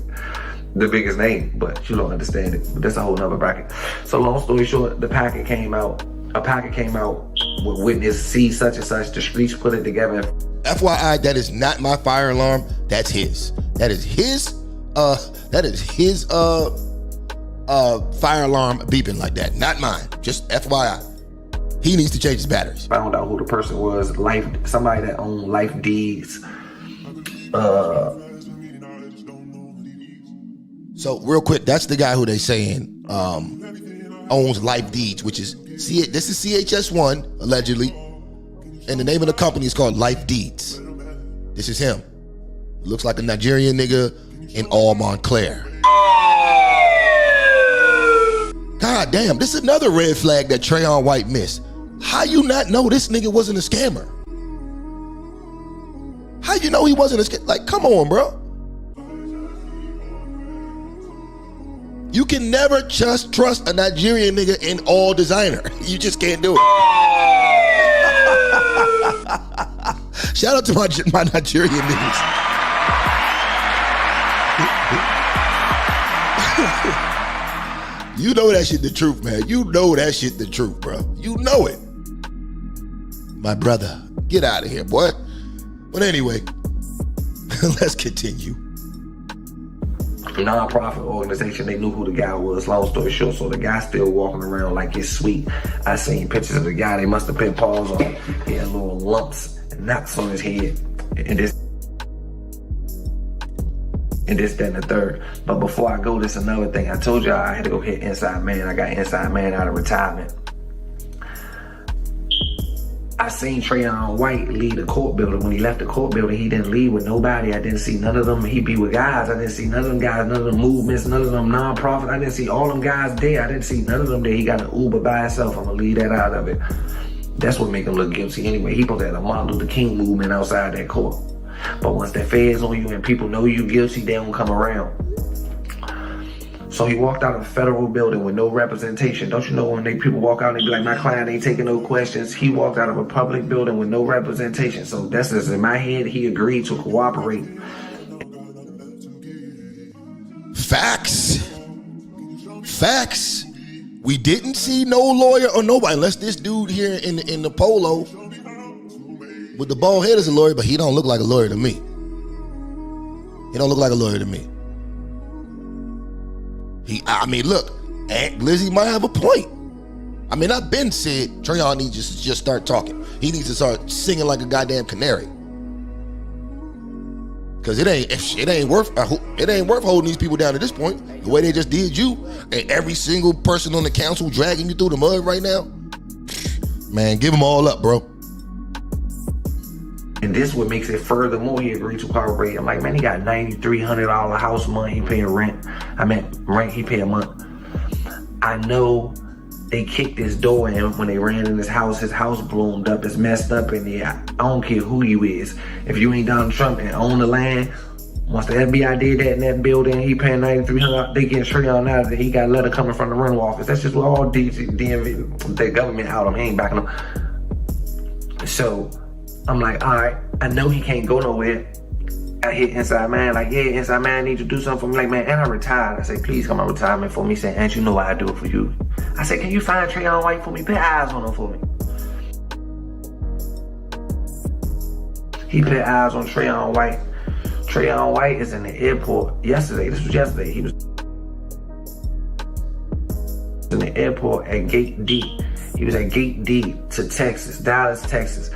name, but you don't understand it. But that's a whole nother bracket. So long story short, a packet came out with witness C such and such. The streets put it together. FYI, that is not my fire alarm. That's his. That is his fire alarm beeping like that. Not mine. Just FYI. He needs to change his batteries. Found out who the person was. Somebody that owned Life Deeds. So real quick, that's the guy who they saying owns Life Deeds, which is this is CHS1 allegedly, and the name of the company is called Life Deeds. This is him. Looks like a Nigerian nigga in all Montclair. God damn, this is another red flag that Trayon White missed. How you not know this nigga wasn't a scammer? How you know he wasn't a scammer? Like, come on, bro. You can never just trust a Nigerian nigga in all designer. You just can't do it. Shout out to my Nigerian niggas. You know that shit the truth, man. You know that shit the truth, bro. You know it. My brother, get out of here, boy. But anyway, let's continue. Non-profit organization, they knew who the guy was. Long story short, so the guy's still walking around like it's sweet. I seen pictures of the guy. They must have put paws on him. He had little lumps and knots on his head. And this, that, and the third. But before I go, this another thing. I told y'all I had to go hit Inside Man. I got Inside Man out of retirement. I seen Trayon White leave the court building. When he left the court building, he didn't leave with nobody. I didn't see none of them. He be with guys. I didn't see none of them guys, none of them movements, none of them non-profit. I didn't see all them guys there. I didn't see none of them there. He got an Uber by himself. I'm gonna leave that out of it. That's what make him look guilty anyway. He supposed to have a Martin Luther King movement outside that court. But once that feds on you and people know you guilty, they don't come around. So he walked out of a federal building with no representation. Don't you know when people walk out and they be like, my client ain't taking no questions? He walked out of a public building with no representation. So that's just in my head, he agreed to cooperate. Facts. We didn't see no lawyer or nobody, unless this dude here in the polo with the bald head is a lawyer, but he don't look like a lawyer to me. He don't look like a lawyer to me. Look, Aunt Lizzie might have a point. I've been said Trayon needs to just start talking. He needs to start singing like a goddamn canary. Cause it ain't worth holding these people down at this point. The way they just did you, and every single person on the council dragging you through the mud right now. Man, give them all up, bro. And this what makes it furthermore he agreed to cooperate. I'm like, man, he got $9,300 house month. He paying rent. Rent he pay a month. I know they kicked his door in when they ran in his house. His house bloomed up. It's messed up in there. I don't care who you is. If you ain't Donald Trump and own the land, once the FBI did that in that building, he paying $9,300. They getting Trayon out of there. He got a letter coming from the rental office. That's just what all DMV, the government out. He ain't backing them. So I'm like, all right, I know he can't go nowhere. I hit Inside Man, like, yeah, Inside Man, I need to do something for me. Like, man, and I retired. I say, please come on retirement for me. He said, and you know why I do it for you. I said, can you find Trayon White for me? Put eyes on him for me. He put eyes on Trayon White. Trayon White is in the airport yesterday. This was yesterday. He was in the airport at Gate D. He was at Gate D to Texas, Dallas, Texas.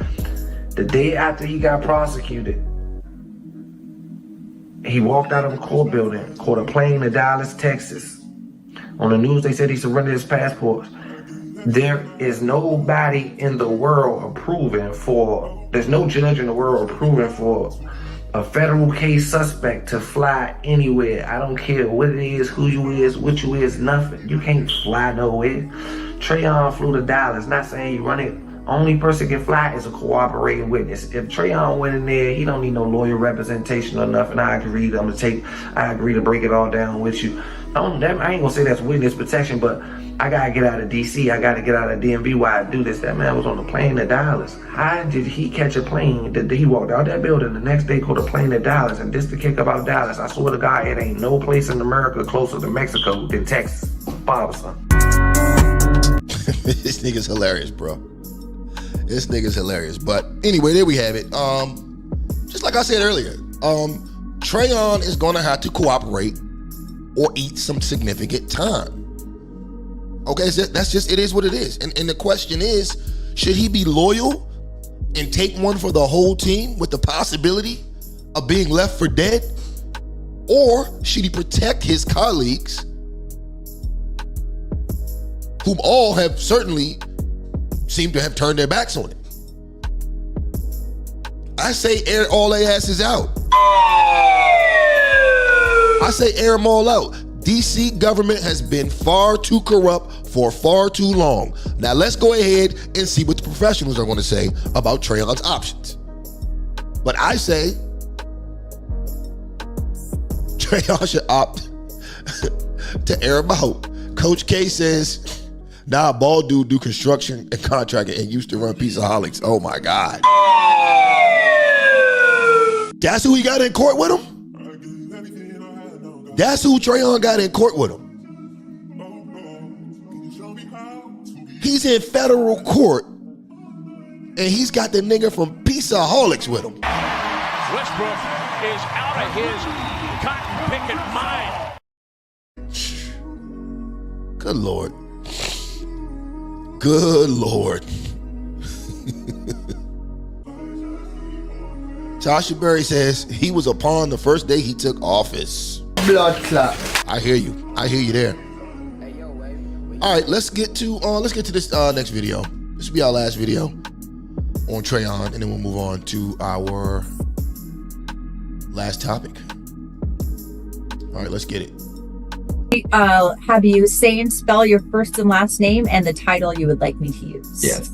The day after he got prosecuted, he walked out of a court building, caught a plane to Dallas, Texas. On the news, they said he surrendered his passport. There is nobody in the world there's no judge in the world approving for a federal case suspect to fly anywhere. I don't care what it is, who you is, what you is, nothing. You can't fly nowhere. Trayon flew to Dallas, not saying he run it Only person can fly is a cooperating witness. If Trayon went in there, he don't need no lawyer representation or nothing. I agree to break it all down with you. I ain't gonna say that's witness protection, but I gotta get out of DC. I gotta get out of DMV while I do this. That man was on the plane to Dallas. How did he catch a plane? He walked out that building the next day, caught a plane to Dallas, and this the kick about Dallas. I swear to God, it ain't no place in America closer to Mexico than Texas. Father, son. This nigga's hilarious, bro. This nigga's hilarious. But anyway, there we have it. Just like I said earlier, Trayon is gonna have to cooperate or eat some significant time. Okay, so that's just, it is what it is. And the question is, should he be loyal and take one for the whole team with the possibility of being left for dead? Or should he protect his colleagues, whom all have certainly seemed to have turned their backs on it? I say air all their asses out. I say air them all out. DC government has been far too corrupt for far too long. Now let's go ahead and see what the professionals are going to say about Trayon's options. But I say Trayon should opt to air him out. Coach K says, nah, bald dude do construction and contracting and used to run Pizzaholics. Oh my God. That's who he got in court with him? That's who Trayon got in court with him. He's in federal court, and he's got the nigga from Pizzaholics with him. Westbrook is out of his cotton picket mind. Good Lord. Good Lord. Tasha Berry says he was a pawn the first day he took office. Blood clot. I hear you there. All right, let's get to this next video. This will be our last video on Trayon, and then we'll move on to our last topic. All right, let's get it. Have you say and spell your first and last name and the title you would like me to use? Yes.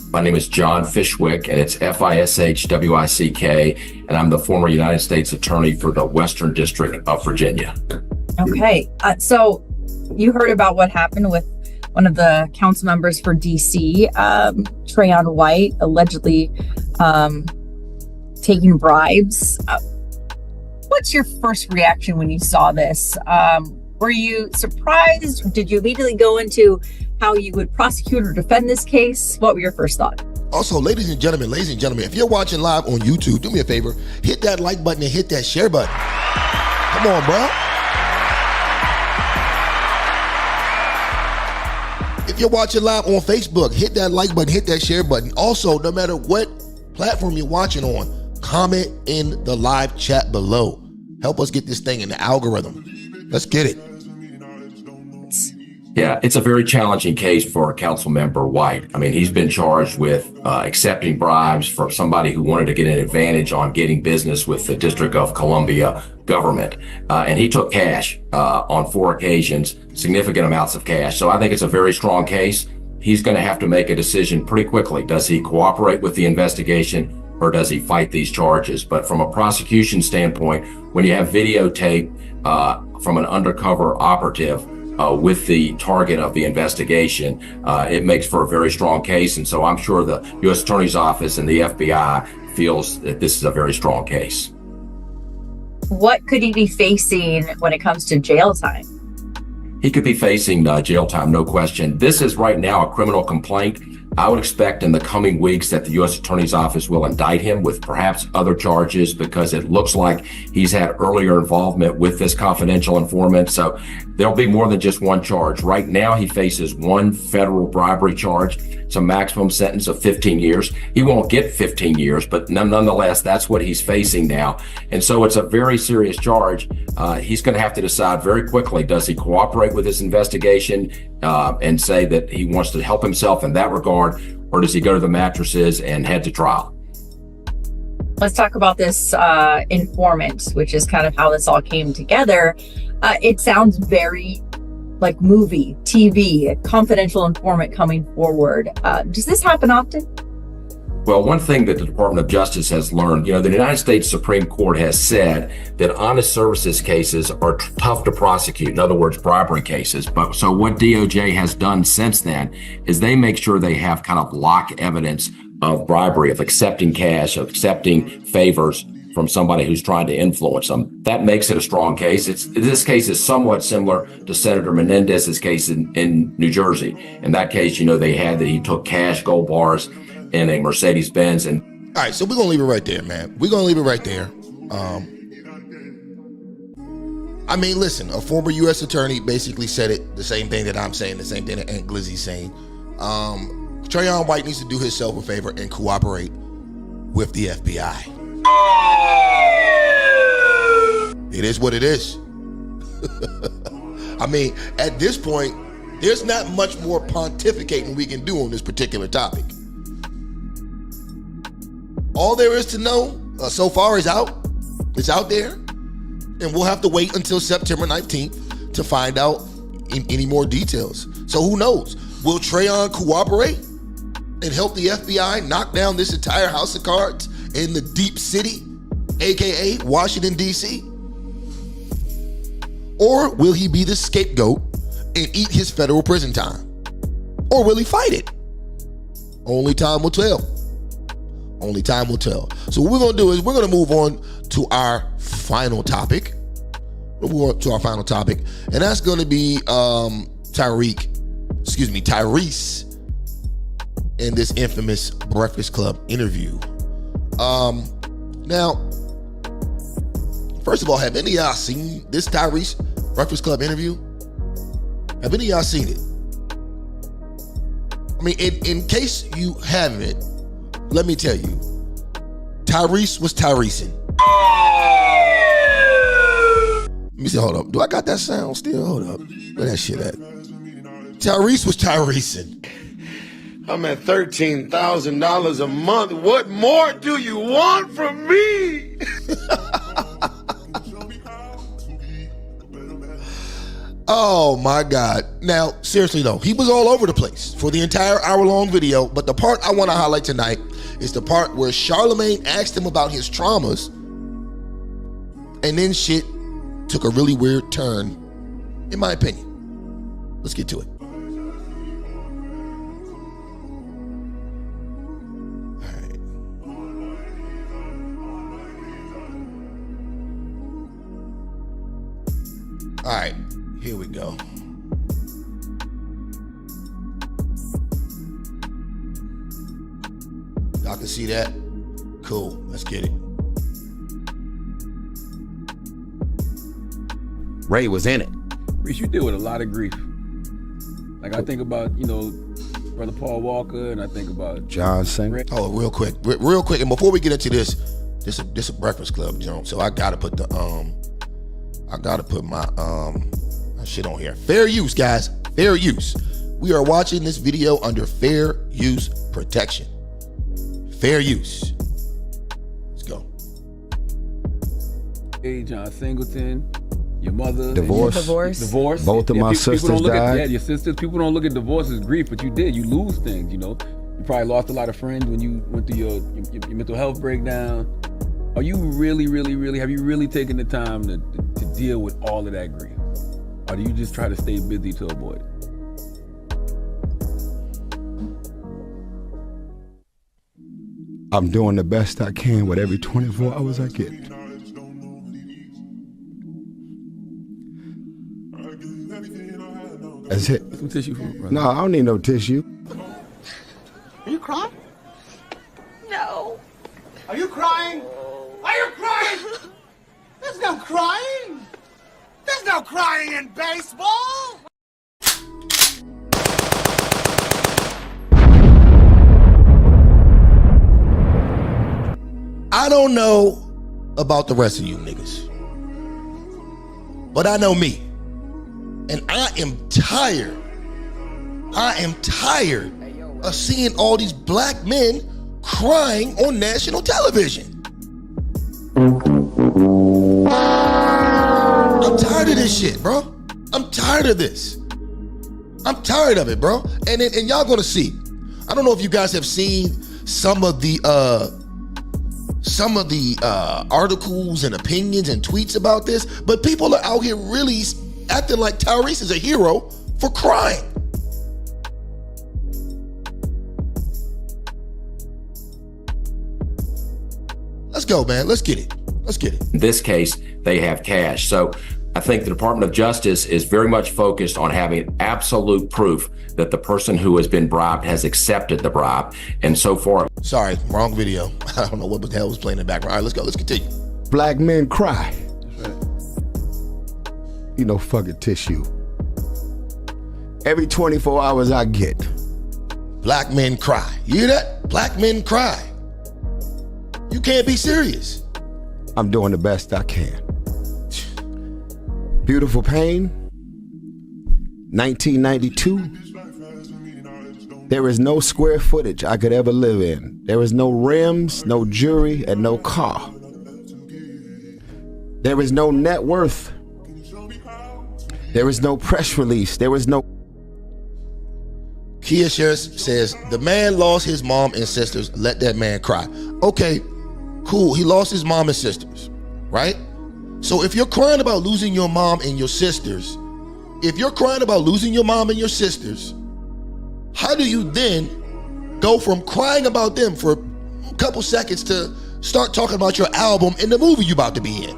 My name is John Fishwick, and it's Fishwick, and I'm the former United States Attorney for the Western District of Virginia. Okay. So you heard about what happened with one of the council members for DC, Trayon White, allegedly taking bribes. What's your first reaction when you saw this? Were you surprised? Did you immediately go into how you would prosecute or defend this case? What were your first thoughts? Also, ladies and gentlemen, if you're watching live on YouTube, do me a favor, hit that like button and hit that share button. Come on, bro. If you're watching live on Facebook, hit that like button, hit that share button. Also, no matter what platform you're watching on, comment in the live chat below. Help us get this thing in the algorithm. Let's get it. Yeah, it's a very challenging case for Councilmember White. I mean, he's been charged with accepting bribes from somebody who wanted to get an advantage on getting business with the District of Columbia government. And he took cash on 4 occasions, significant amounts of cash. So I think it's a very strong case. He's going to have to make a decision pretty quickly. Does he cooperate with the investigation or does he fight these charges? But from a prosecution standpoint, when you have videotape from an undercover operative with the target of the investigation, it makes for a very strong case. And so I'm sure the U.S. Attorney's Office and the FBI feels that this is a very strong case. What could he be facing when it comes to jail time? He could be facing jail time, no question. This is right now a criminal complaint. I would expect in the coming weeks that the U.S. Attorney's Office will indict him with perhaps other charges because it looks like he's had earlier involvement with this confidential informant. So there'll be more than just one charge. Right now, he faces 1 federal bribery charge. It's a maximum sentence of 15 years. He won't get 15 years, but nonetheless, that's what he's facing now. And so it's a very serious charge. He's going to have to decide very quickly, does he cooperate with this investigation and say that he wants to help himself in that regard, or does he go to the mattresses and head to trial? Let's talk about this informant, which is kind of how this all came together. It sounds very like movie, TV, a confidential informant coming forward. Does this happen often? Well, one thing that the Department of Justice has learned, the United States Supreme Court has said that honest services cases are tough to prosecute. In other words, bribery cases. But so what DOJ has done since then is they make sure they have kind of lock evidence of bribery, of accepting cash, of accepting favors from somebody who's trying to influence them. That makes it a strong case. This case is somewhat similar to Senator Menendez's case in New Jersey. In that case, they had that he took cash, gold bars, in a Mercedes-Benz. And all right, so we're gonna leave it right there, man. We're gonna leave it right there. I mean, listen, a former U.S. attorney basically said it, the same thing that I'm saying, the same thing that Aunt Glizzy's saying. Trayon White needs to do himself a favor and cooperate with the FBI. It is what it is. I mean, at this point, there's not much more pontificating we can do on this particular topic. All there is to know so far is out. It's out there. And we'll have to wait until September 19th to find out any more details. So who knows? Will Trayon cooperate and help the FBI knock down this entire house of cards in the deep city, aka Washington, D.C.? Or will he be the scapegoat and eat his federal prison time? Or will he fight it? Only time will tell. Only time will tell. So what we're going to do is we're going to move on to our final topic. We'll move on to our final topic. And that's going to be Tyrese in this infamous Breakfast Club interview. Now, first of all, have any of y'all seen this Tyrese Breakfast Club interview? Have any of y'all seen it? I mean, in case you haven't, let me tell you, Tyrese was Tyresing. Let me see, hold up. Do I got that sound still? Hold up. Where that shit at? Tyrese was Tyresing. I'm at $13,000 a month. What more do you want from me? Oh my God. Now, seriously though, he was all over the place for the entire hour-long video, but the part I want to highlight tonight is the part where Charlamagne asked him about his traumas, and then shit took a really weird turn, in my opinion. Let's get to it. All right, here we go. Y'all can see that? Cool, let's get it. Ray was in it. Reese, you deal with a lot of grief. Like I think about, Brother Paul Walker, and I think about John Singer. Oh, real quick, and before we get into this a Breakfast Club joint, so I gotta put my shit on here. Fair use, guys. Fair use. We are watching this video under fair use protection. Fair use. Let's go. Hey, John Singleton, your mother. Divorce. Both of my sisters died. Your sisters. People don't look at divorce as grief, but you did. You lose things, You probably lost a lot of friends when you went through your mental health breakdown. Are you really, have you really taken the time to deal with all of that grief? Or do you just try to stay busy to avoid it? I'm doing the best I can with every 24 hours I get. That's it. Some tissue for me, brother. No, I don't need no tissue. Are you crying? No. Are you crying? Are you crying? There's no crying. There's no crying in baseball. I don't know about the rest of you niggas, but I know me. And I am tired of seeing all these black men crying on national television. I'm tired of this shit, bro. I'm tired of this. I'm tired of it, bro. And y'all gonna see. I don't know if you guys have seen some of the articles and opinions and tweets about this, but people are out here really acting like Tyrese is a hero for crying. Let's go, man. Let's get it. Let's get it. In this case, they have cash. So I think the Department of Justice is very much focused on having absolute proof that the person who has been bribed has accepted the bribe. And so far... Sorry, wrong video. I don't know what the hell was playing in the background. All right, let's go. Let's continue. Black men cry. You know, fucking tissue. Every 24 hours I get. Black men cry. You hear that? Black men cry. You can't be serious. I'm doing the best I can. Beautiful Pain, 1992. There is no square footage I could ever live in. There is no rims, no jewelry, and no car. There is no net worth. There is no press release. There is no... Kia says, the man lost his mom and sisters. Let that man cry. Okay, cool. He lost his mom and sisters, right? So if you're crying about losing your mom and your sisters, how do you then go from crying about them for a couple seconds to start talking about your album and the movie you about to be in?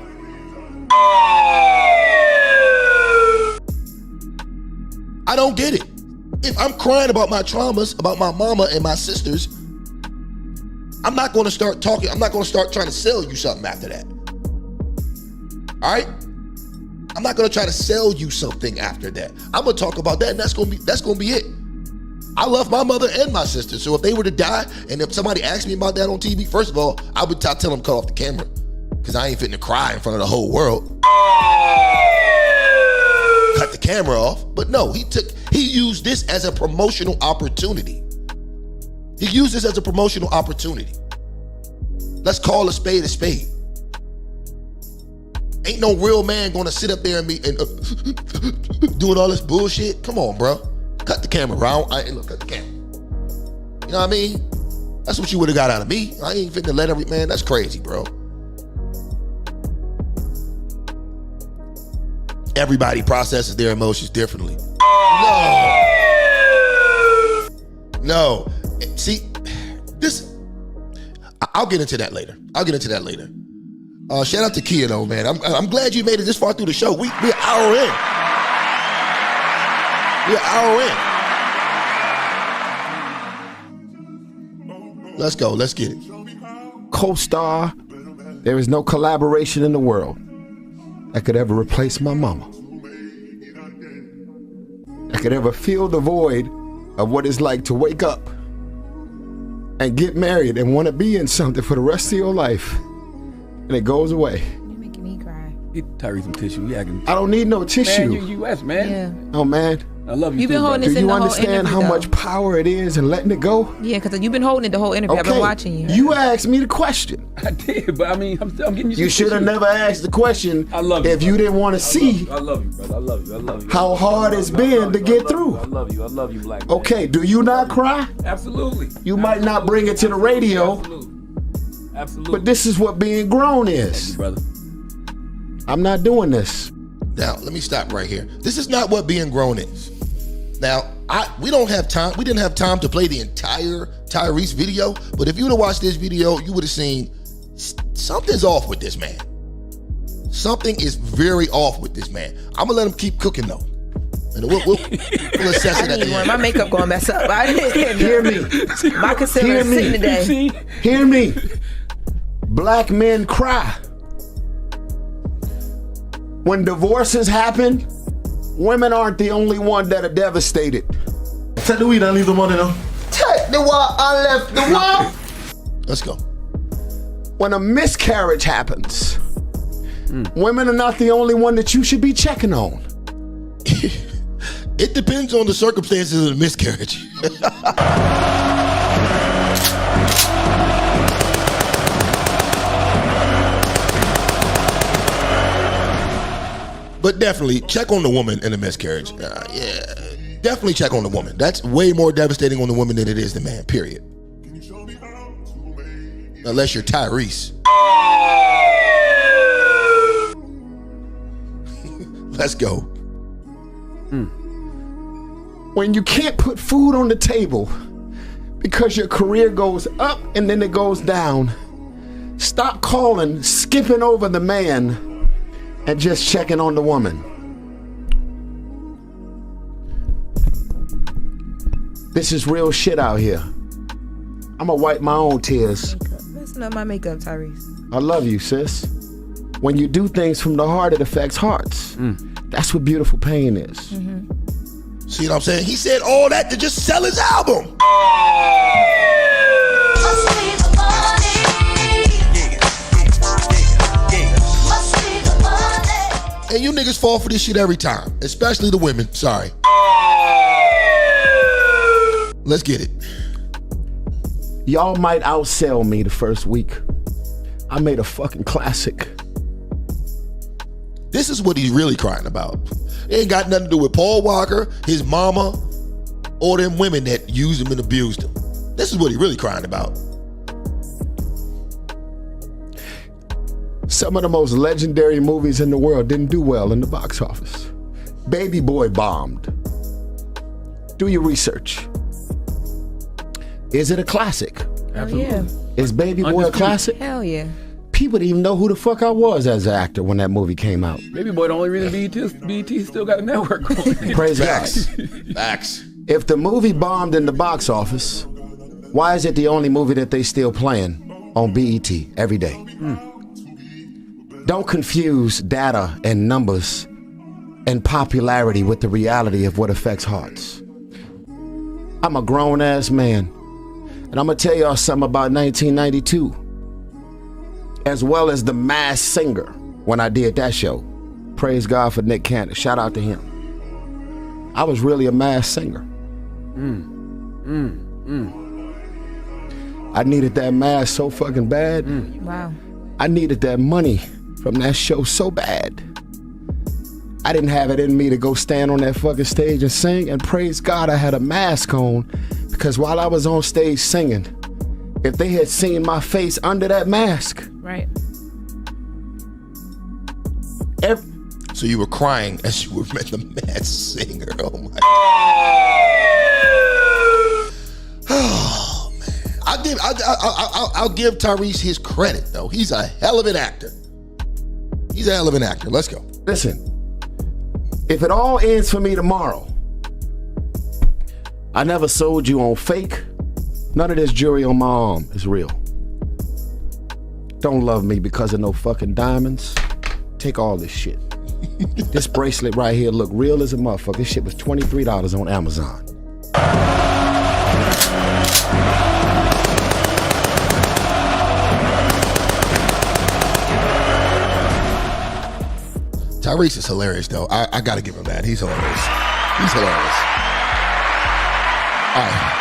I don't get it. If I'm crying about my traumas, about my mama and my sisters, I'm not going to start talking. I'm not going to start trying to sell you something after that. All right? I'm not going to try to sell you something after that. I'm going to talk about that, and that's going to be it. I love my mother and my sister, so if they were to die, and if somebody asked me about that on TV, first of all, I would tell them cut off the camera, because I ain't fitting to cry in front of the whole world. Cut the camera off. But no, he used this as a promotional opportunity. Let's call a spade a spade. Ain't no real man gonna sit up there and be doing all this bullshit. Come on, bro. Cut the camera, Cut the camera. You know what I mean? That's what you would have got out of me. I ain't finna let every man. That's crazy, bro. Everybody processes their emotions differently. No. See, this, I'll get into that later. Shout out to Kia though, man. I'm glad you made it this far through the show. We're an hour in. Let's go. Let's get it. Co-star. There is no collaboration in the world that could ever replace my mama. That could ever fill the void of what it's like to wake up and get married and want to be in something for the rest of your life, and it goes away. You're making me cry. Get Tyrese some tissue. I don't need no tissue. Man, you're U.S., man. Yeah. Oh, man. I love you. You've been holding this Do in you the whole understand interview, how much power it is in letting it go? Yeah, because you've been holding it the whole interview. I've been watching you. You asked me the question. I did, but I mean, I'm getting you some You should have never asked the question if you didn't want to see I love you, brother. I love you. how hard it's been to get through. I love you, black man. Okay, do you not cry? Absolutely. You might not bring it to the radio, Absolutely. but this is what being grown is. Brother. I'm not doing this. Now, let me stop right here. This is not what being grown is. Now, we don't have time. We didn't have time to play the entire Tyrese video, but if you would have watched this video, you would have seen something's off with this man. Something is very off with this man. I'm gonna let him keep cooking though, and we'll assess it at the end. My makeup going mess up. Hear me. My concealer is sitting today. Hear me. Black men cry. When divorces happen, women aren't the only one that are devastated. Take the weed and leave the money now. Take the wall and left the wall. Let's go. When a miscarriage happens, women are not the only one that you should be checking on. It depends on the circumstances of the miscarriage. But definitely check on the woman in a miscarriage. definitely check on the woman. That's way more devastating on the woman than it is the man, period. Unless you're Tyrese. Let's go. When you can't put food on the table because your career goes up and then it goes down, stop calling, skipping over the man, and just checking on the woman. This is real shit out here. I'ma wipe my own tears. Messing up my makeup, Tyrese. I love you, sis. When you do things from the heart, it affects hearts. That's what beautiful pain is. See what I'm saying? He said all that to just sell his album. And you niggas fall for this shit every time, especially the women. Sorry. Let's get it. Y'all might outsell me the first week. I made a fucking classic. This is what he's really crying about. It ain't got nothing to do with Paul Walker, his mama, or them women that used him and abused him. This is what he's really crying about. Some of the most legendary movies in the world didn't do well in the box office. Baby Boy bombed. Do your research. Is it a classic? Absolutely. Yeah. Is Baby Boy a classic? Hell yeah. People didn't even know who the fuck I was as an actor when that movie came out. Baby Boy, the only reason BET still got a network going. Praise God. Facts. If the movie bombed in the box office, why is it the only movie that they still playing on BET every day? Don't confuse data and numbers and popularity with the reality of what affects hearts. I'm a grown-ass man, and I'm gonna tell y'all something about 1992. As well as The Masked Singer, when I did that show. Praise God for Nick Cannon. Shout out to him. I was really a masked singer. I needed that mask so fucking bad. Wow. I needed that money from that show so bad. I didn't have it in me to go stand on that fucking stage and sing, and praise God I had a mask on, because while I was on stage singing, if they had seen my face under that mask. Right. So you were crying as you were the Masked Singer. Oh my. Oh man. I'll give Tyrese his credit though. He's a hell of an actor. He's a hell of an actor. Let's go. Listen, if it all ends for me tomorrow, I never sold you on fake. None of this jewelry on my arm is real. Don't love me because of no fucking diamonds. Take all this shit. This bracelet right here look real as a motherfucker. This shit was $23 on Amazon. Tyrese is hilarious though. I gotta give him that. He's hilarious. He's hilarious. All right.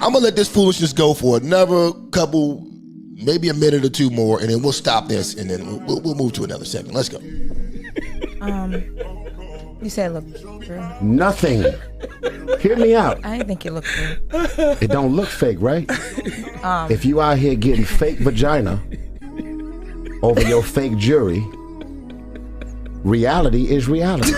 I'm gonna let this foolishness go for another couple, maybe a minute or two more, and then we'll stop this, and then we'll move to another segment. Let's go. You said look real. Nothing. Hear me out. I didn't think it looked real. It don't look fake, right? If you out here getting fake vagina over your fake jewelry, reality is reality.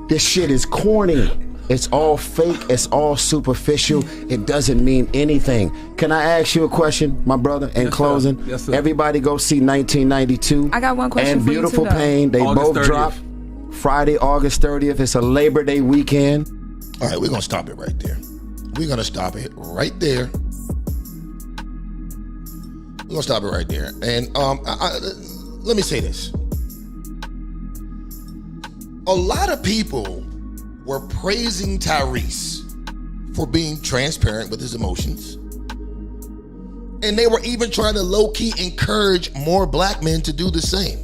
This shit is corny. It's all fake. It's all superficial. It doesn't mean anything. Can I ask you a question, my brother, in closing? Yes, sir. Everybody go see 1992. I got one question and for you Beautiful too, though. Pain. They August both 30th. drop Friday, August 30th. It's a Labor Day weekend. All right, we're gonna stop it right there. We're gonna stop it right there. We're gonna stop it right there. And let me say this. A lot of people were praising Tyrese for being transparent with his emotions. And they were even trying to low-key encourage more black men to do the same.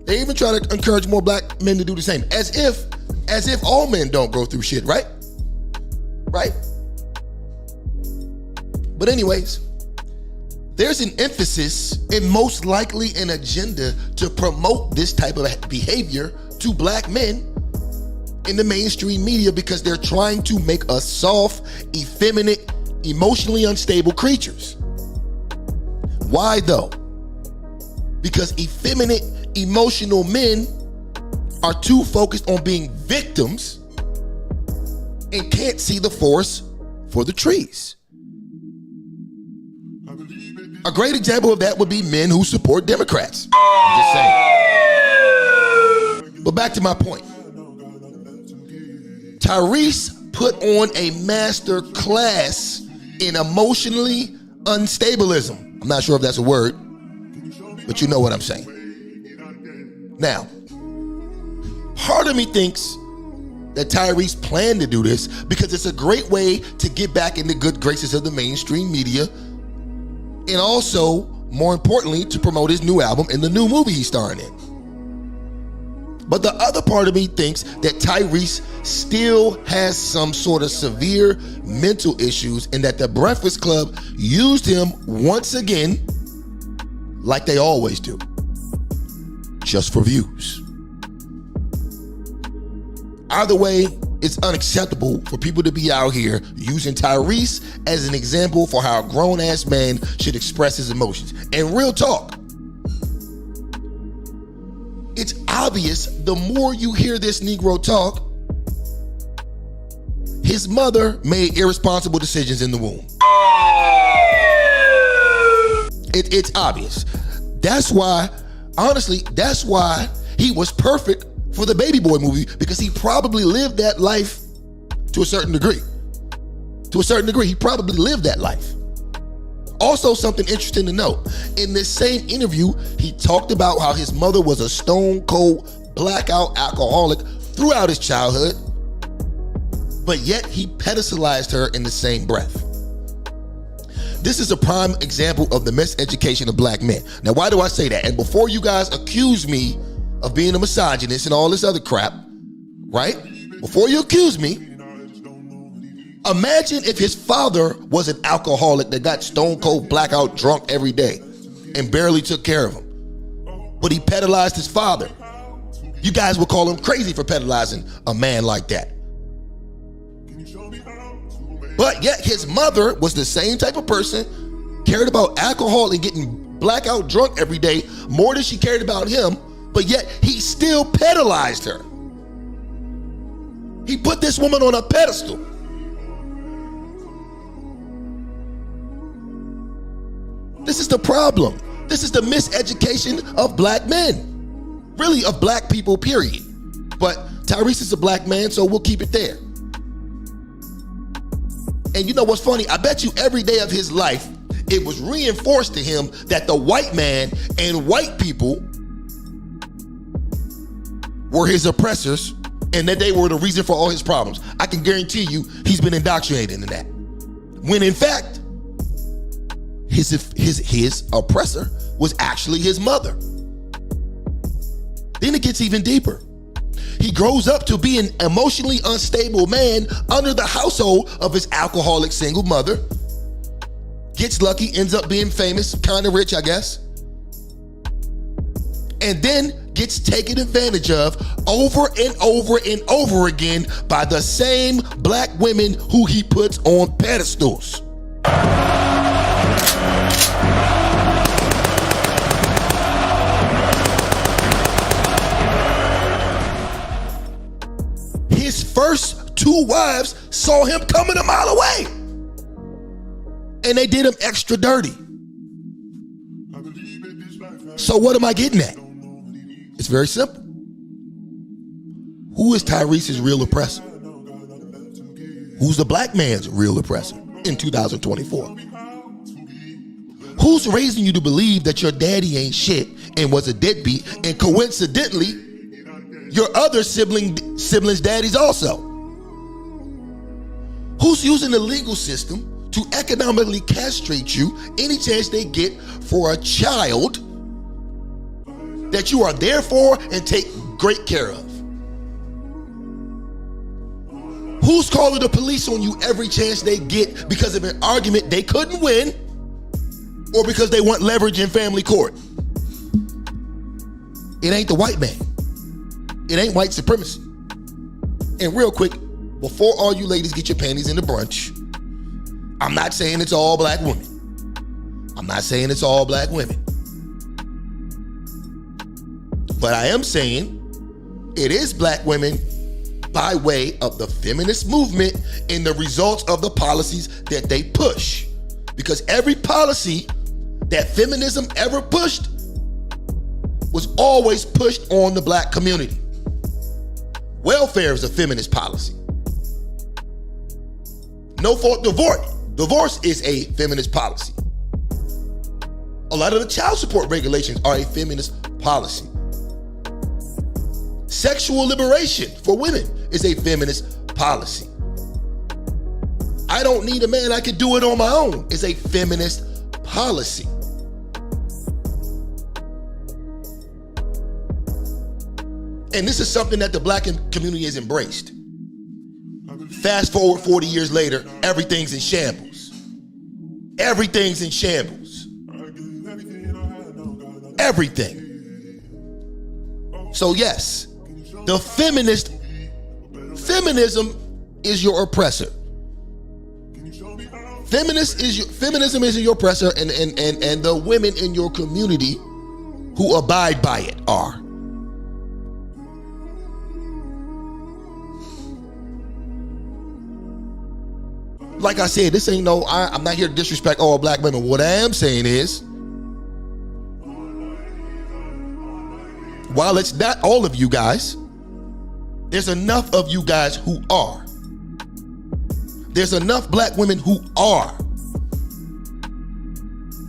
They even try to encourage more black men to do the same. As if all men don't go through shit, right? Right? But anyways, there's an emphasis and most likely an agenda to promote this type of behavior to black men in the mainstream media because they're trying to make us soft, effeminate, emotionally unstable creatures. Why though? Because effeminate, emotional men are too focused on being victims and can't see the forest for the trees. A great example of that would be men who support Democrats. Just saying. But back to my point. Tyrese put on a master class in emotionally unstablism. I'm not sure if that's a word, but you know what I'm saying. Now, part of me thinks that Tyrese planned to do this because it's a great way to get back in the good graces of the mainstream media, and also, more importantly, to promote his new album and the new movie he's starring in. But the other part of me thinks that Tyrese still has some sort of severe mental issues and that the Breakfast Club used him once again, like they always do, just for views. Either way, it's unacceptable for people to be out here using Tyrese as an example for how a grown-ass man should express his emotions. And real talk, it's obvious the more you hear this Negro talk, his mother made irresponsible decisions in the womb. It's obvious. That's why, honestly, that's why he was perfect for the Baby Boy movie, because he probably lived that life to a certain degree. To a certain degree, he probably lived that life. Also, something interesting to note, in this same interview, he talked about how his mother was a stone cold, blackout alcoholic throughout his childhood, but yet he pedestalized her in the same breath. This is a prime example of the miseducation of black men. Now, why do I say that? And before you guys accuse me of being a misogynist and all this other crap, right? Before you accuse me, imagine if his father was an alcoholic that got stone cold blackout drunk every day and barely took care of him. But he pedalized his father. You guys would call him crazy for pedalizing a man like that. But yet his mother was the same type of person, cared about alcohol and getting blackout drunk every day more than she cared about him, but yet he still pedalized her. He put this woman on a pedestal. This is the problem. This is the miseducation of black men. Really, of black people, period. But Tyrese is a black man, so we'll keep it there. And you know what's funny? I bet you every day of his life, it was reinforced to him that the white man and white people were his oppressors and that they were the reason for all his problems. I can guarantee you he's been indoctrinated in that. When in fact, his oppressor was actually his mother. Then it gets even deeper. He grows up to be an emotionally unstable man under the household of his alcoholic single mother. Gets lucky, ends up being famous, kind of rich, I guess. And then gets taken advantage of over and over and over again by the same black women who he puts on pedestals. His first two wives saw him coming a mile away, and they did him extra dirty. So what am I getting at? It's very simple. Who is Tyrese's real oppressor? Who's the black man's real oppressor in 2024? Who's raising you to believe that your daddy ain't shit and was a deadbeat, and coincidentally, your other siblings' daddies also? Who's using the legal system to economically castrate you any chance they get for a child that you are there for and take great care of? Who's calling the police on you every chance they get because of an argument they couldn't win? or because they want leverage in family court. It ain't the white man. It ain't white supremacy. And real quick, before all you ladies get your panties in the brunch, I'm not saying it's all black women. I'm not saying it's all black women. But I am saying it is black women by way of the feminist movement and the results of the policies that they push. Because every policy that feminism ever pushed was always pushed on the black community. Welfare is a feminist policy. No fault divorce is a feminist policy. A lot of the child support regulations are a feminist policy. Sexual liberation for women is a feminist policy. I don't need a man, I can do it on my own. It's a feminist policy. And this is something that the black community has embraced. Fast forward 40 years later, everything's in shambles. Everything's in shambles. Everything. So yes, the feminism is your oppressor. Feminism is your oppressor, and the women in your community who abide by it are. Like I said, this ain't I'm not here to disrespect all black women. What I am saying is, while it's not all of you guys, there's enough of you guys who are. There's enough black women who are.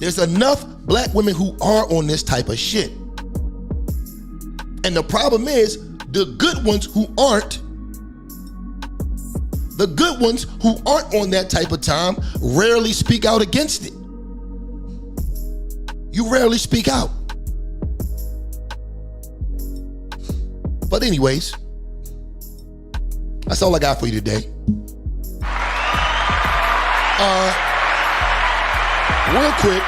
There's enough black women who are on this type of shit. And the problem is, the good ones who aren't on that type of time rarely speak out against it. You rarely speak out. But anyways, that's all I got for you today. Real quick,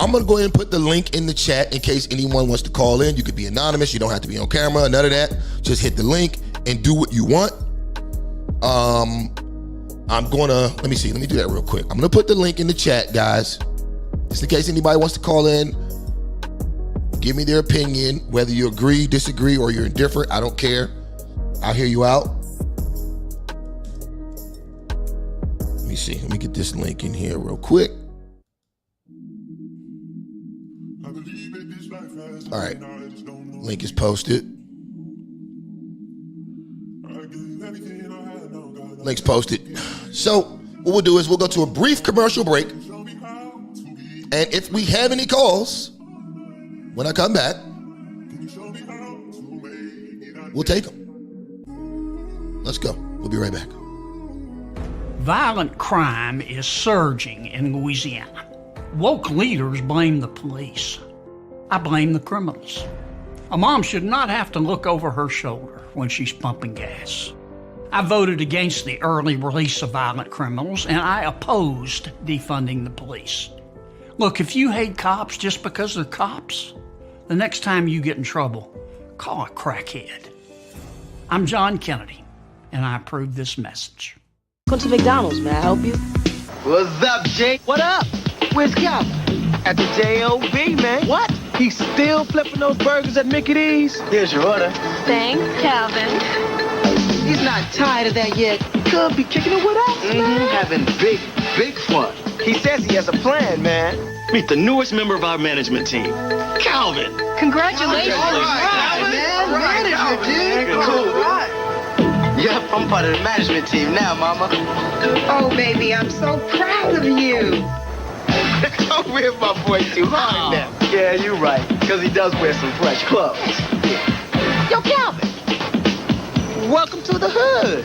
I'm gonna go ahead and put the link in the chat in case anyone wants to call in. You could be anonymous, you don't have to be on camera, none of that. Just hit the link and do what you want. Let me do that real quick. I'm gonna put the link in the chat, guys, just in case anybody wants to call in. Give me their opinion, whether you agree, disagree, or you're indifferent. I don't care. I'll hear you out. Let me see. Let me get this link in here real quick. All right. Link is posted. Link's posted. So what we'll do is we'll go to a brief commercial break. And if we have any calls, when I come back, we'll take them. Let's go. We'll be right back. Violent crime is surging in Louisiana. Woke leaders blame the police. I blame the criminals. A mom should not have to look over her shoulder when she's pumping gas. I voted against the early release of violent criminals, and I opposed defunding the police. Look, if you hate cops just because they're cops, the next time you get in trouble, call a crackhead. I'm John Kennedy, and I approve this message. Welcome to McDonald's. May I help you? What's up, Jake? What up? Where's Calvin? At the J.O.B., man. What? He's still flipping those burgers at Mickey D's? Here's your order. Thanks, Calvin. He's not tired of that yet. Could be kicking it with us, man. Having big fun. He says he has a plan, man. Meet the newest member of our management team, Calvin. Congratulations. All right, man. Manager, dude. Cool. All right. Yep, I'm part of the management team now, Mama. Oh, baby, I'm so proud of you. Don't rip my boy too hard now. Yeah, you're right, because he does wear some fresh clothes. Yeah. Yo, Calvin, welcome to the hood.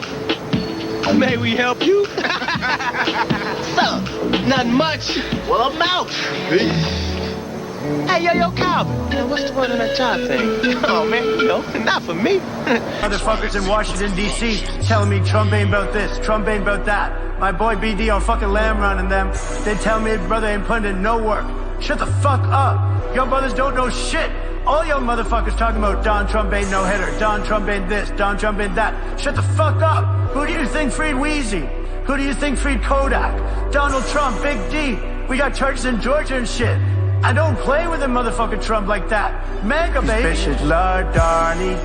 May we help you? So, not much. Well, I'm out. Hey, yo, Calvin. Man, what's the word on that job thing? Oh, man, you know, not for me. Motherfuckers in Washington, D.C. telling me Trump ain't about this, Trump ain't about that. My boy BD on fucking Lamb Run and them. They tell me his brother ain't putting in no work. Shut the fuck up. Your brothers don't know shit. All your motherfuckers talking about Don Trump ain't no hitter. Don Trump ain't this. Don Trump ain't that. Shut the fuck up. Who do you think freed Wheezy? Who do you think freed Kodak? Donald Trump, Big D. We got churches in Georgia and shit. I don't play with a motherfucking Trump like that. Mega, baby. These bitches love Darnie,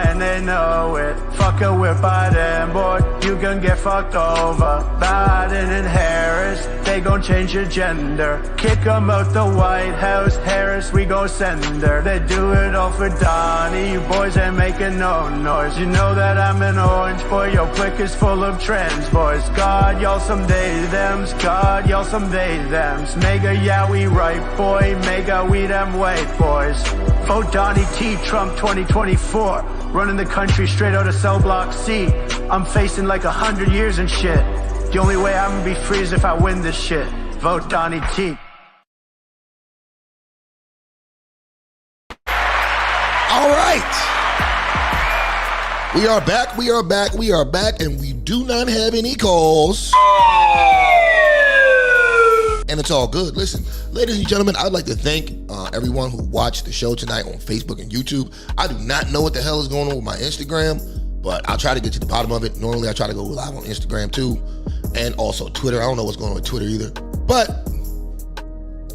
and they know it. Fuck her with Biden, boy, you gon' get fucked over. Biden and Harris, they gon' change your gender. Kick them out the White House, Harris, we gon' send her. They do it all for Donnie, you boys ain't making no noise. You know that I'm an orange boy, your clique is full of trans boys. God, y'all some they thems, God, y'all some they thems. Mega, yeah, we right, boy. Mega, we them white boys. Vote Donnie T. Trump 2024. Running the country straight out of cell block C. I'm facing like 100 years and shit. The only way I'm gonna be free is if I win this shit. Vote Donnie T. All right. We are back, and we do not have any calls. And it's all good. Listen, ladies and gentlemen, I'd like to thank everyone who watched the show tonight on Facebook and YouTube. I do not know what the hell is going on with my Instagram, but I'll try to get to the bottom of it. Normally, I try to go live on Instagram too, and also Twitter. I don't know what's going on with Twitter either, but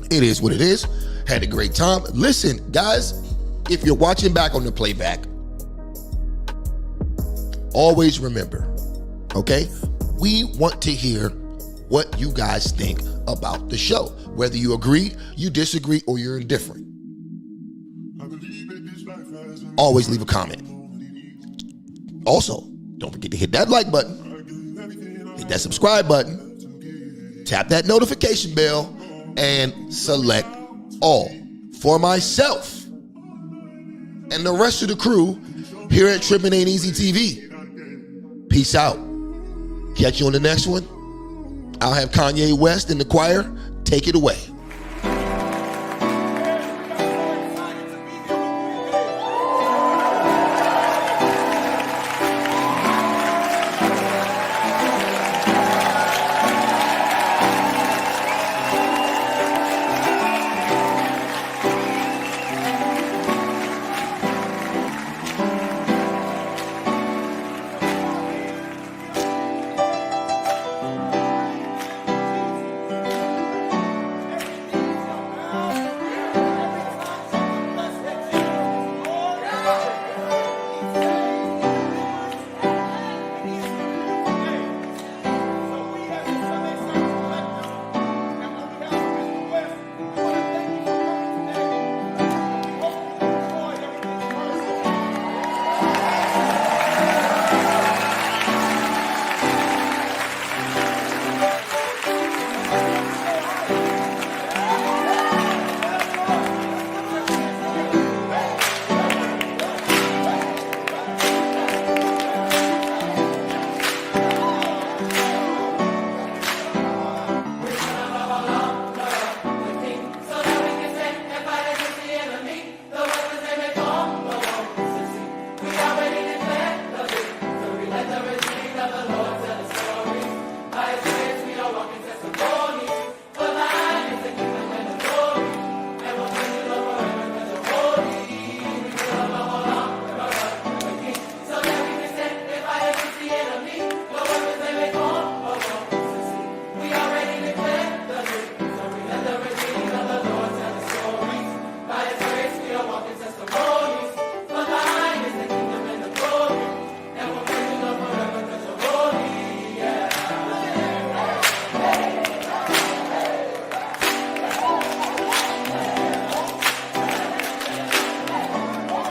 it is what it is. Had a great time. Listen, guys, if you're watching back on the playback, always remember, okay? We want to hear what you guys think about the show. Whether you agree, you disagree, or you're indifferent. Always leave a comment. Also, don't forget to hit that like button, hit that subscribe button, tap that notification bell, and select all. For myself and the rest of the crew here at Trippin' Ain't Easy TV, peace out. Catch you on the next one. I'll have Kanye West in the choir take it away.